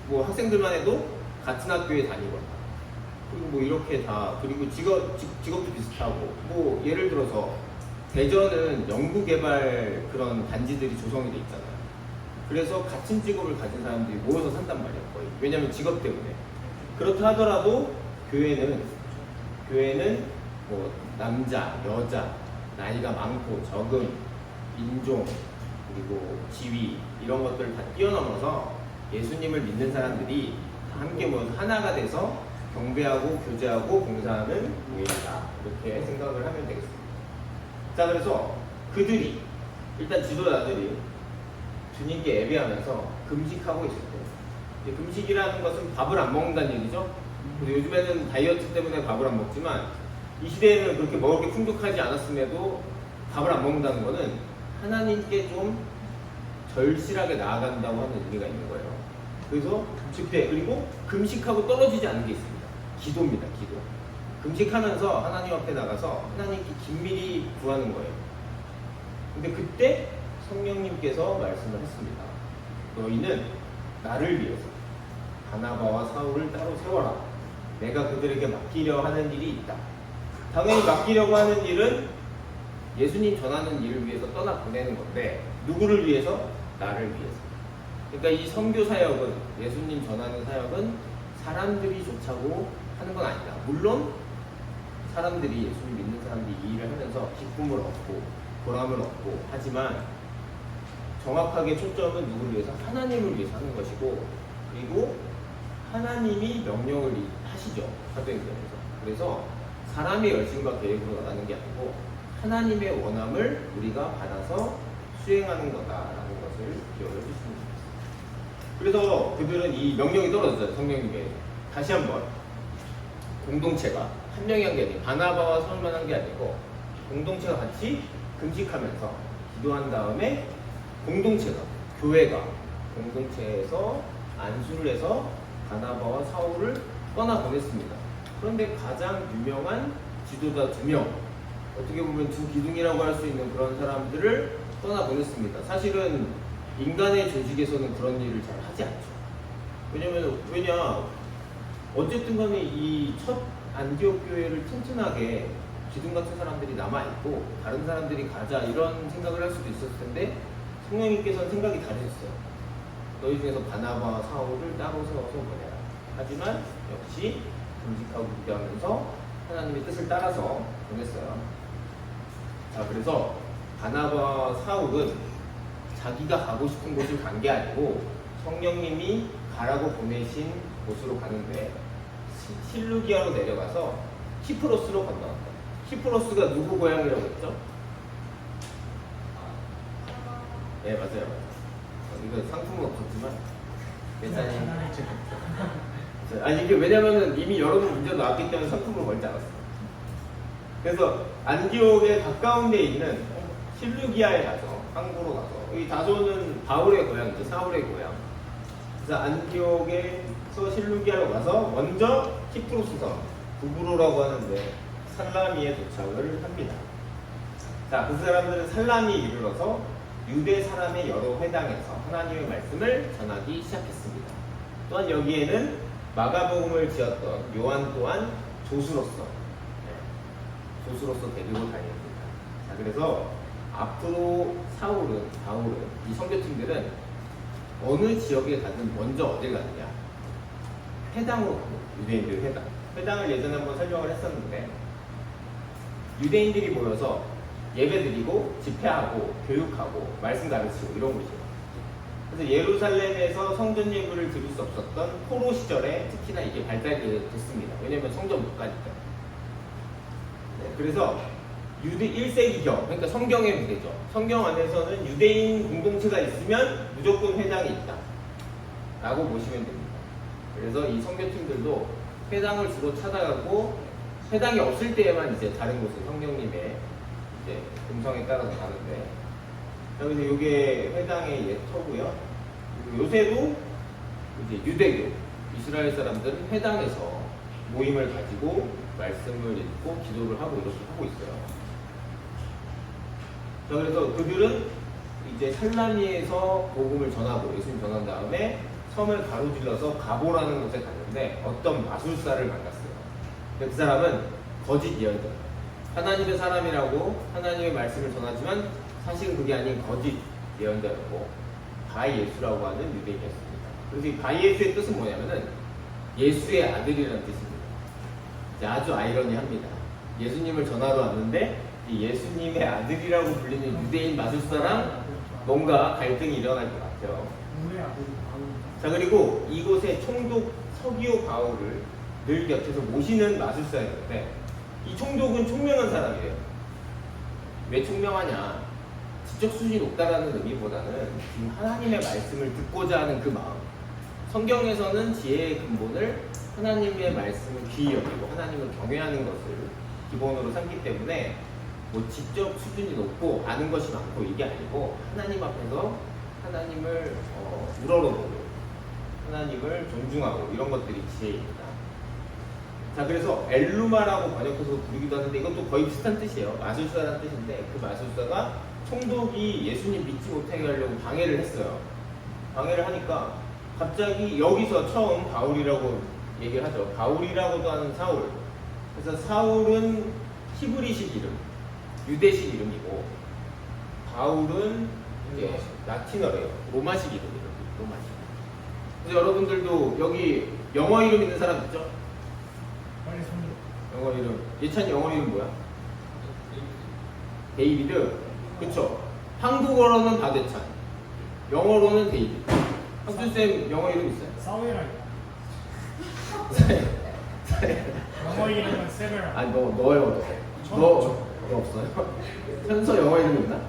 뭐 학생들만 해도 같은 학교에 다니거나, 그리고 뭐 이렇게 다, 그리고 직업도 비슷하고, 뭐 예를 들어서 대전은 연구개발 그런 단지들이 조성이 돼 있잖아요. 그래서 같은 직업을 가진 사람들이 모여서 산단 말이에요, 거의. 왜냐면 직업 때문에. 그렇다 하더라도 교회는 뭐 남자, 여자, 나이가 많고 적음, 인종, 그리고 지위 이런 것들을 다 뛰어넘어서 예수님을 믿는 사람들이 다 함께 모여서 하나가 돼서 경배하고 교제하고 봉사하는 교회이다, 이렇게 생각을 하면 되겠습니다. 자, 그래서 그들이 일단 지도자들이 주님께 예배하면서 금식하고 있을 때, 금식이라는 것은 밥을 안 먹는다는 얘기죠. 근데 요즘에는 다이어트 때문에 밥을 안 먹지만 이 시대에는 그렇게 먹을 게 풍족하지 않았음에도 밥을 안 먹는다는 것은 하나님께 좀 절실하게 나아간다고 하는 의미가 있는 거예요. 그래서 집회 그리고 금식하고 떨어지지 않는 게 있습니다. 기도입니다. 기도. 금식하면서 하나님 앞에 나가서 하나님께 긴밀히 구하는 거예요. 근데 그때 성령님께서 말씀을 했습니다. 너희는 나를 위해서 바나바와 사울을 따로 세워라. 내가 그들에게 맡기려 하는 일이 있다. 당연히 맡기려고 하는 일은 예수님 전하는 일을 위해서 떠나 보내는 건데 누구를 위해서? 나를 위해서. 그러니까 이 선교 사역은 예수님 전하는 사역은 사람들이 좋자고 하는 건 아니다. 물론 사람들이 예수님 믿는 사람들이 이 일을 하면서 기쁨을 얻고 보람을 얻고 하지만 정확하게 초점은 누구를 위해서? 하나님을 위해서 하는 것이고 그리고 하나님이 명령을 하시죠. 사도행전에서. 그래서 사람의 열심과 계획으로 나가는 게 아니고 하나님의 원함을 우리가 받아서 수행하는 거다라는 것을 기억해 주시면 좋겠습니다. 그래서 그들은 이 명령이 떨어졌어요. 성령님의. 다시 한번 공동체가 한 명이 한 게 아니고 바나바와 사울만 한 게 아니고 공동체가 같이 금식하면서 기도한 다음에 공동체가 교회가 공동체에서 안수를 해서 바나바와 사울을 떠나보냈습니다. 그런데 가장 유명한 지도자 2명, 어떻게 보면 두 기둥이라고 할 수 있는 그런 사람들을 떠나보냈습니다. 사실은 인간의 조직에서는 그런 일을 잘 하지 않죠. 왜냐 어쨌든 간에 이 첫 안디옥 교회를 튼튼하게 기둥 같은 사람들이 남아있고 다른 사람들이 가자 이런 생각을 할 수도 있었을 텐데 성령님께서는 생각이 다르셨어요. 너희 중에서 바나바와 사울을 따로 세워서 보내라. 하지만 역시 금식하고 기도하면서 하나님의 뜻을 따라서 보냈어요. 자, 그래서 바나바와 사울은 자기가 가고 싶은 곳을 간 게 아니고 성령님이 가라고 보내신 곳으로 가는데 실루기아로 내려가서 키프로스로 건너갔다. 키프로스가 누구 고향이라고 했죠? 네, 맞아요. 이거 상품은 없었지만 괜찮아요. 아니 이게 왜냐면은 이미 여러 번 문제가 나왔기 때문에 상품을 걸지 않았어요. 그래서 안디옥에 가까운 데 있는 실루기아에 가서 항구로 가서 이 다소는 바울의 고향이죠. 사울의 고향. 그래서 안디옥에서 실루기아로 가서 먼저 키프로스 섬 구브로라고 하는데 살라미에 도착을 합니다. 자, 그 사람들은 살라미에 이르러서 유대 사람의 여러 회당에서 하나님의 말씀을 전하기 시작했습니다. 또한 여기에는 마가복음을 지었던 요한 또한 조수로서 데리고 다닙니다. 자, 그래서 앞으로 바울은 이 선교팀들은 어느 지역에 가든 먼저 어딜 가느냐? 회당으로 가고 유대인들 회당. 회당을 예전에 한번 설명을 했었는데 유대인들이 모여서 예배드리고 집회하고 교육하고 말씀 가르치고 이런 곳이에요. 그래서 예루살렘에서 성전 예물을 드릴 수 없었던 포로 시절에 특히나 이게 발달이 됐습니다. 왜냐하면 성전 못 가니까. 네, 그래서 유대 1세기경, 그러니까 성경의 무대죠. 성경 안에서는 유대인 공동체가 있으면 무조건 회당이 있다 라고 보시면 됩니다. 그래서 이 선교팀들도 회당을 주로 찾아가고 회당이 없을 때에만 이제 다른 곳에 성령님의 이제 음성에 따라서 가는데, 여기서 이게 회당의 예터고요. 요새도 이제 유대교 이스라엘 사람들은 회당에서 모임을 가지고 말씀을 읽고 기도를 하고 이렇게 하고 있어요. 자, 그래서 그들은 이제 살라미에서 복음을 전하고 예수님 전한 다음에 섬을 가로질러서 가보라는 곳에 갔는데 어떤 마술사를 만났어요. 그 사람은 거짓 예언자, 하나님의 사람이라고 하나님의 말씀을 전하지만 사실은 그게 아닌 거짓 예언자였고 바예수라고 하는 유대인이었습니다. 그래서 이 바예수의 뜻은 뭐냐면은 예수의 아들이라는 뜻입니다. 아주 아이러니합니다. 예수님을 전하러 왔는데 이 예수님의 아들이라고 불리는 유대인 마술사랑 뭔가 갈등이 일어날 것 같아요. 자, 그리고 이곳에 총독 서기오 바울을 늘 곁에서 모시는 마술사였는데 이 총독은 총명한 사람이에요. 왜 총명하냐? 지적 수준이 높다라는 의미보다는 지금 하나님의 말씀을 듣고자 하는 그 마음. 성경에서는 지혜의 근본을 하나님의 말씀을 귀히 여기고 하나님을 경외하는 것을 기본으로 삼기 때문에 뭐 지적 수준이 높고 아는 것이 많고 이게 아니고 하나님 앞에서 하나님을 우러러보고 하나님을 존중하고 이런 것들이 지혜입니다. 자, 그래서 엘루마라고 번역해서 부르기도 하는데 이것도 거의 비슷한 뜻이에요. 마술사라는 뜻인데 그 마술사가 총독이 예수님 믿지 못하게 하려고 방해를 했어요. 방해를 하니까 갑자기 여기서 처음 바울이라고 얘기를 하죠. 바울이라고도 하는 사울. 그래서 사울은 히브리식 이름, 유대식 이름이고 바울은 이제 라틴어래요. 로마식 이름이에요. 로마식. 그래서 여러분들도 여기 영어 이름 있는 사람 있죠? 빨리 손 영어 이름. 예찬이 영어 이름 뭐야? 데이비드. 그쵸? 한국어로는 바대찬, 영어로는 데이비드. 학수쌤 영어 이름 있어요? 사웨라. 영어 이름은 세베라. 아니 너요. 너 없어요? 현서 영어 이름 있나?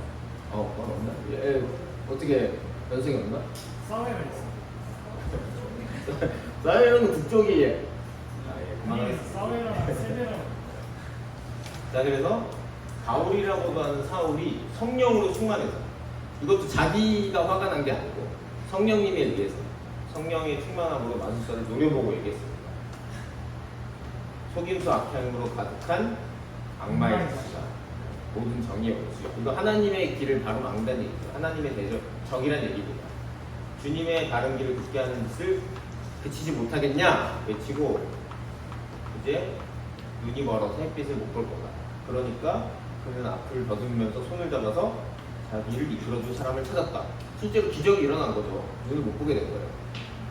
없나? 어떻게 연생이 없나? 사웨라 있어. 사회는 국적이 미국에서 사웨라랑 세베라. 자, 그래서 바울이라고도 하는 사울이 성령으로 충만해서 이것도 자기가 화가 난 게 아니고 성령님에 의해서 성령의 충만함으로 마술사를 노려보고 얘기했습니다. 속임수 악향으로 가득한 악마의 자가 모든 정의의 원수. 이거 하나님의 길을 바로 막는다는 얘기죠. 하나님의 적이라는 얘기입니다. 주님의 바른 길을 걷게 하는 짓을 그치지 못하겠냐 외치고 이제 눈이 멀어서 햇빛을 못 볼 거다. 그러니까 그는 앞을 더듬으면서 손을 잡아서 자기를 이끌어줄 사람을 찾았다. 실제로 기적이 일어난 거죠. 눈을 못 보게 된 거예요.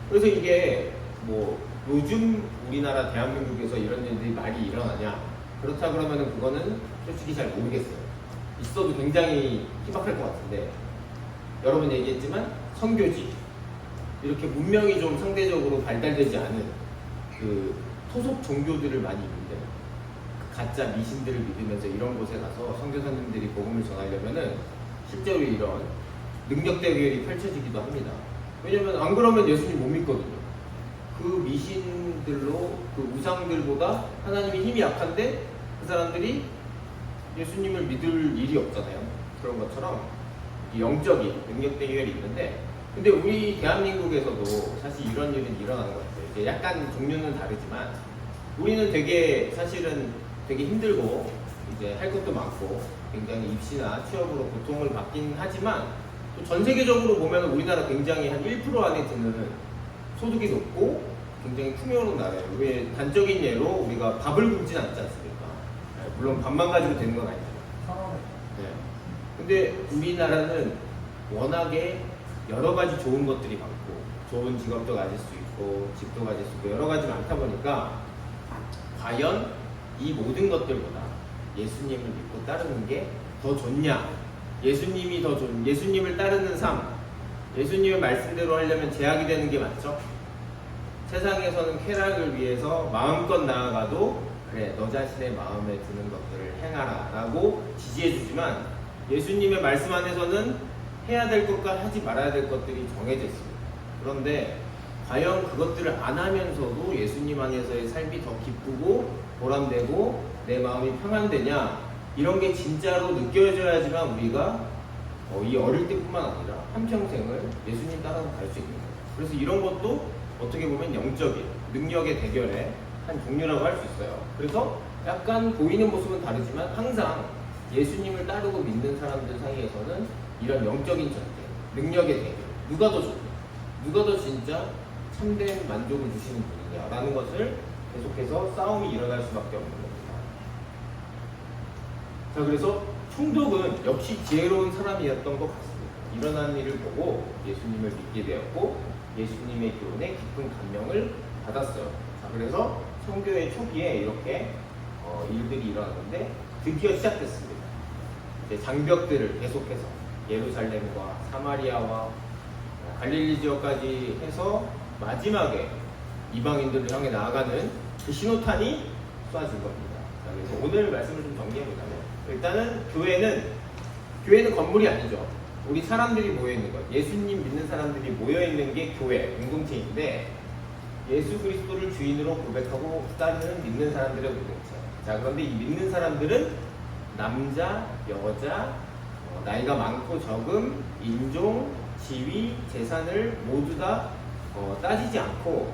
그래서 이게 뭐 요즘 우리나라 대한민국에서 이런 일들이 많이 일어나냐? 그렇다 그러면은 그거는 솔직히 잘 모르겠어요. 있어도 굉장히 희박할 것 같은데 여러 번 얘기했지만 선교지 이렇게 문명이 좀 상대적으로 발달되지 않은 그 토속 종교들을 많이 있는데 그 가짜 미신들을 믿으면서 이런 곳에 가서 선교사님들이 복음을 전하려면은 실제로 이런 능력 대결이 펼쳐지기도 합니다. 왜냐면 안 그러면 예수님 못 믿거든요. 그 미신들로 그 우상들보다 하나님의 힘이 약한데 그 사람들이 예수님을 믿을 일이 없잖아요. 그런 것처럼 영적인 능력 대결이 있는데 근데 우리 대한민국에서도 사실 이런 일은 일어나는 것 같아요. 이제 약간 종류는 다르지만 우리는 되게 사실은 되게 힘들고 이제 할 것도 많고 굉장히 입시나 취업으로 고통을 받긴 하지만 또 전 세계적으로 보면 우리나라 굉장히 한 1% 안에 드는 소득이 높고 굉장히 풍요로운 나라예요. 왜 단적인 예로 우리가 밥을 굶진 않지 않습니까? 물론 밥만 가지고 되는 건 아니죠. 네. 근데 우리나라는 워낙에 여러 가지 좋은 것들이 많고 좋은 직업도 가질 수 있고 집도 가질 수 있고 여러 가지 많다 보니까 과연 이 모든 것들보다 예수님을 믿고 따르는 게 더 좋냐? 예수님을 따르는 삶, 예수님의 말씀대로 하려면 제약이 되는 게 맞죠? 세상에서는 쾌락을 위해서 마음껏 나아가도 그래 너 자신의 마음에 드는 것들을 행하라 라고 지지해주지만 예수님의 말씀 안에서는 해야 될 것과 하지 말아야 될 것들이 정해져 있습니다. 그런데 과연 그것들을 안 하면서도 예수님 안에서의 삶이 더 기쁘고 보람되고 내 마음이 평안되냐 이런 게 진짜로 느껴져야지만 우리가 이 어릴 때뿐만 아니라 한평생을 예수님 따라서 갈 수 있는 거예요. 그래서 이런 것도 어떻게 보면 영적인 능력의 대결의 한 종류라고 할 수 있어요. 그래서 약간 보이는 모습은 다르지만 항상 예수님을 따르고 믿는 사람들 사이에서는 이런 영적인 전쟁, 능력의 대결, 누가 더 좋냐, 누가 더 진짜 참된 만족을 주시는 분이냐라는 것을 계속해서 싸움이 일어날 수밖에 없는 겁니다. 자, 그래서 총독은 역시 지혜로운 사람이었던 것 같습니다. 일어난 일을 보고 예수님을 믿게 되었고 예수님의 교훈에 깊은 감명을 받았어요. 자, 그래서 선교의 초기에 이렇게 일들이 일어났는데 드디어 시작됐습니다. 이제 장벽들을 계속해서 예루살렘과 사마리아와 갈릴리 지역까지 해서 마지막에 이방인들을 향해 나아가는 그 신호탄이 쏴진 겁니다. 자, 그래서 오늘 말씀을 좀 정리해보자면 일단은 교회는 건물이 아니죠. 우리 사람들이 모여있는 것, 예수님 믿는 사람들이 모여있는 게 교회, 공동체인데 예수 그리스도를 주인으로 고백하고 따르는 믿는 사람들의 공동체. 자, 그런데 이 믿는 사람들은 남자, 여자, 나이가 많고 적음, 인종, 지위, 재산을 모두 다 따지지 않고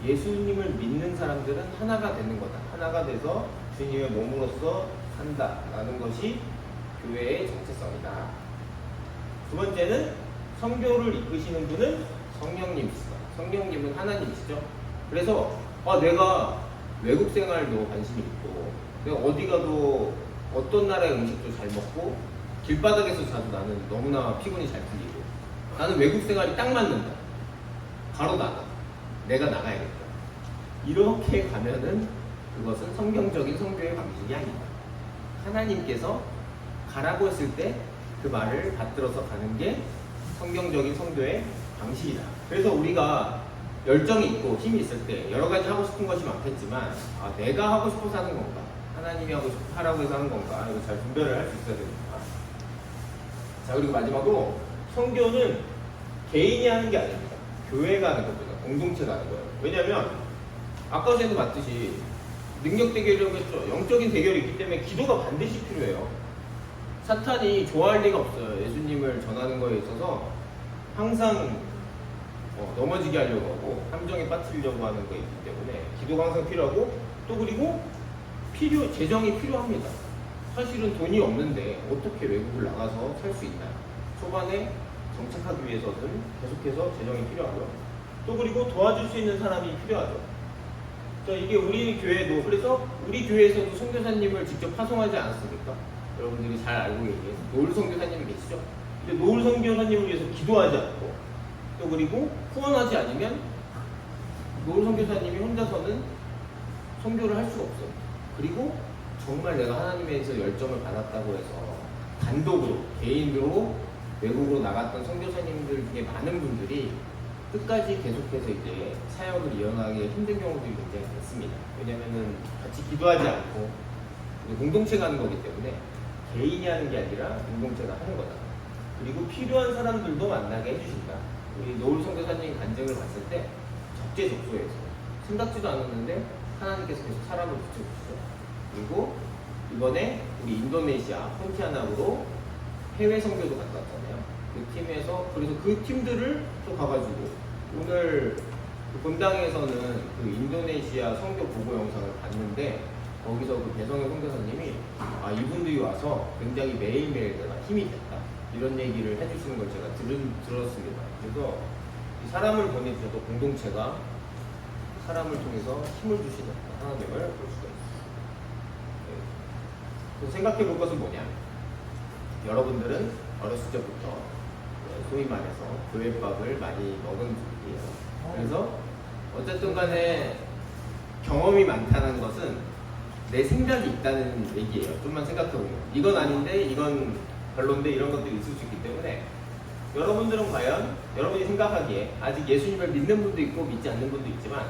예수님을 믿는 사람들은 하나가 되는 거다. 하나가 돼서 주님의 몸으로서 산다라는 것이 교회의 정체성이다. 두 번째는 선교를 이끄시는 분은 성령님이시다. 성령님은 하나님이시죠. 그래서 내가 외국 생활도 관심이 있고 내가 어디 가도 어떤 나라의 음식도 잘 먹고 길바닥에서 자도 나는 너무나 피곤이 잘 풀리고 나는 외국 생활이 딱 맞는다. 바로 나가. 내가 나가야겠다. 이렇게 가면은 그것은 성경적인 선교의 방식이 아니다. 하나님께서 가라고 했을 때 그 말을 받들어서 가는 게 성경적인 선교의 방식이다. 그래서 우리가 열정이 있고 힘이 있을 때 여러 가지 하고 싶은 것이 많겠지만 내가 하고 싶어서 하는 건가? 하나님이 하라고 해서 하는 건가? 이거 잘 분별을 할 수 있어야 됩니다. 자, 그리고 마지막으로 선교는 개인이 하는 게 아닙니다. 교회가 하는 겁니다. 공동체가 하는 거예요. 왜냐하면 아까 전에도 봤듯이 능력 대결이라고 했죠. 영적인 대결이 있기 때문에 기도가 반드시 필요해요. 사탄이 좋아할 리가 없어요. 예수님을 전하는 거에 있어서 항상 넘어지게 하려고 하고 함정에 빠뜨리려고 하는 거에 있기 때문에 기도가 항상 필요하고 또 그리고 재정이 필요합니다. 사실은 돈이 없는데 어떻게 외국을 나가서 살 수 있나요? 초반에 정착하기 위해서는 계속해서 재정이 필요하고요. 또 그리고 도와줄 수 있는 사람이 필요하죠. 자, 이게 우리 교회도 그래서 우리 교회에서도 선교사님을 직접 파송하지 않았습니까? 여러분들이 잘 알고 계신 노을 선교사님이 계시죠? 근데 노을 선교사님을 위해서 기도하지 않고 또 그리고 후원하지 않으면 노을 선교사님이 혼자서는 선교를 할 수가 없어요. 그리고 정말 내가 하나님에서 열정을 받았다고 해서 단독으로 개인으로 외국으로 나갔던 선교사님들 중에 많은 분들이 끝까지 계속해서 이제 사역을 이어나가기 힘든 경우들이 굉장히 많습니다. 왜냐면은 같이 기도하지 않고 공동체가 하는 거기 때문에 개인이 하는 게 아니라 공동체가 하는 거다. 그리고 필요한 사람들도 만나게 해주신다. 우리 노을 선교사님 간증을 봤을 때 적재적소에서 생각지도 않았는데 하나님께서 계속 사람을 붙여주시죠. 그리고 이번에 우리 인도네시아 폰티아나우로 해외 선교도 갔다 왔잖아요. 그 팀에서 그래서 그 팀들을 또 가가지고 오늘 그 본당에서는 그 인도네시아 선교 보고 영상을 봤는데 거기서 그 배성현 선교사님이 이분들이 와서 굉장히 매일매일 내가 힘이 됐다 이런 얘기를 해주시는 걸 제가 들었습니다. 그래서 이 사람을 보내주셔도 공동체가 사람을 통해서 힘을 주시는 하나님을 볼 수가 있습니다. 그래서 생각해 볼 것은 뭐냐? 여러분들은 어렸을 때부터 소위 말해서 교회밥을 많이 먹은 분이에요. 그래서 어쨌든 간에 경험이 많다는 것은 내 생각이 있다는 얘기예요. 좀만 생각해보면 이건 아닌데 이건 별론데 이런 것들이 있을 수 있기 때문에 여러분들은 과연 여러분이 생각하기에 아직 예수님을 믿는 분도 있고 믿지 않는 분도 있지만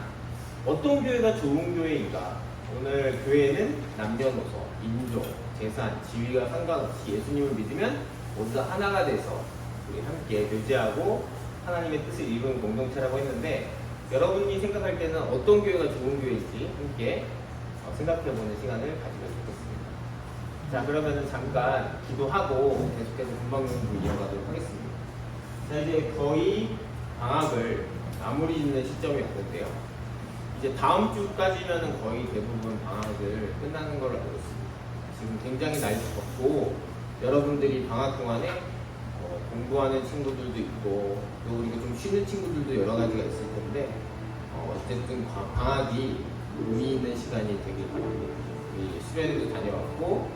어떤 교회가 좋은 교회인가? 오늘 교회는 남녀노소, 인종, 재산, 지위가 상관없이 예수님을 믿으면 모두 다 하나가 돼서 우리 함께 교제하고 하나님의 뜻을 이루는 공동체라고 했는데 여러분이 생각할 때는 어떤 교회가 좋은 교회인지 함께 생각해보는 시간을 가지면 좋겠습니다. 자, 그러면은 잠깐 기도하고 계속해서 금방공부 이어가도록 하겠습니다. 자, 이제 거의 방학을 마무리 짓는 시점이 왔는데요. 이제 다음 주까지면은 거의 대부분 방학을 끝나는 걸로 알고 있습니다. 지금 굉장히 날씨 덥고 여러분들이 방학 동안에 공부하는 친구들도 있고 또 그리고 좀 쉬는 친구들도 여러 가지가 있을 텐데 어쨌든 방학이 의미 있는 시간이 되길 바랍니다. 우리 수련회도 다녀왔고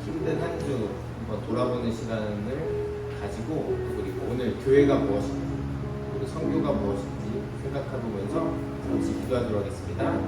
힘든 한 주 한번 돌아보는 시간을 가지고 또 그리고 오늘 교회가 무엇인지 그리고 선교가 무엇인지 생각해보면서 잠시 기도하도록 하겠습니다.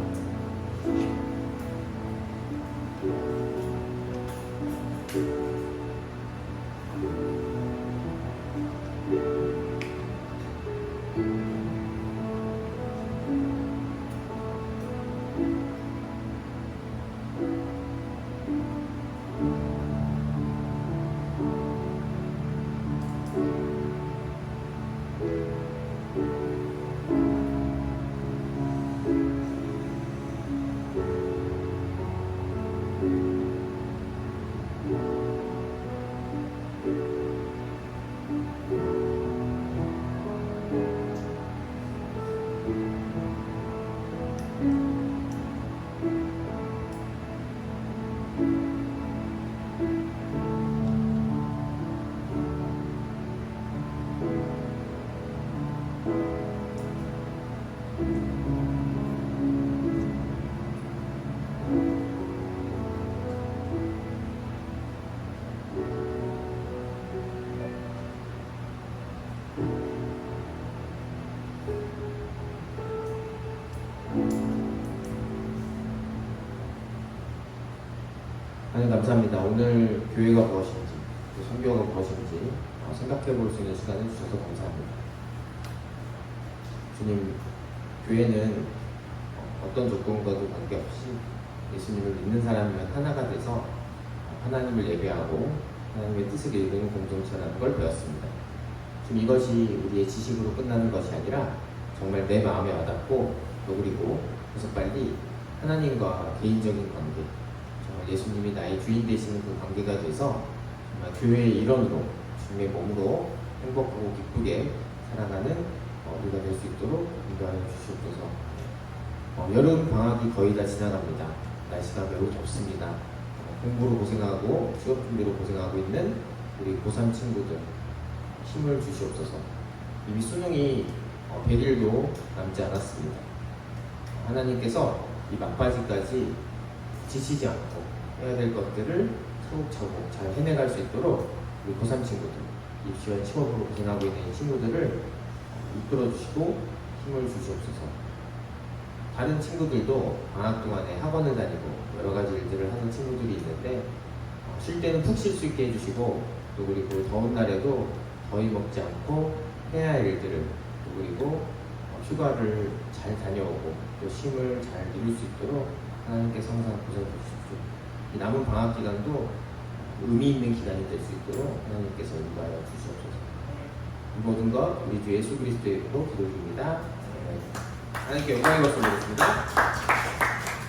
하나님 감사합니다. 오늘 교회가 무엇인지, 또 선교가 무엇인지 생각해 볼 수 있는 시간을 주셔서 감사합니다. 주님, 교회는 어떤 조건과도 관계없이 예수님을 믿는 사람이면 하나가 돼서 하나님을 예배하고 하나님의 뜻을 이루는 공동체라는 걸 배웠습니다. 지금 이것이 우리의 지식으로 끝나는 것이 아니라 정말 내 마음에 와닿고 또 그리고 그래서 빨리 하나님과 개인적인 관계, 정말 예수님이 나의 주인 되시는 그 관계가 돼서 정말 교회의 일원으로 주님의 몸으로 행복하고 기쁘게 살아가는 우리가 될 수 있도록 인도하여 주시옵소서. 여름 방학이 거의 다 지나갑니다. 날씨가 매우 덥습니다. 공부로 고생하고 취업 준비로 고생하고 있는 우리 고3 친구들 힘을 주시옵소서. 이미 수능이 100일도 남지 않았습니다. 하나님께서 이 막바지까지 지치지 않고 해야 될 것들을 차곡차곡 잘 해내갈 수 있도록 우리 고3 친구들, 입시와 취업으로 고생하고 있는 친구들을 이끌어 주시고 힘을 주시옵소서. 다른 친구들도 방학 동안에 학원을 다니고 여러 가지 일들을 하는 친구들이 있는데 쉴 때는 푹 쉴 수 있게 해주시고 또 그리고 더운 날에도 더위 먹지 않고 해야 할 일들을 또 그리고 휴가를 잘 다녀오고 또 쉼을 잘 이룰 수 있도록 하나님께서 항상 보살펴 주십시오. 이 남은 방학 기간도 의미 있는 기간이 될 수 있도록 하나님께서 인도하여 주시옵소서. 이 모든 것 우리 주 예수 그리스도의 이름으로 기도드립니다. 하나님께 영광의 말씀 드리겠습니다.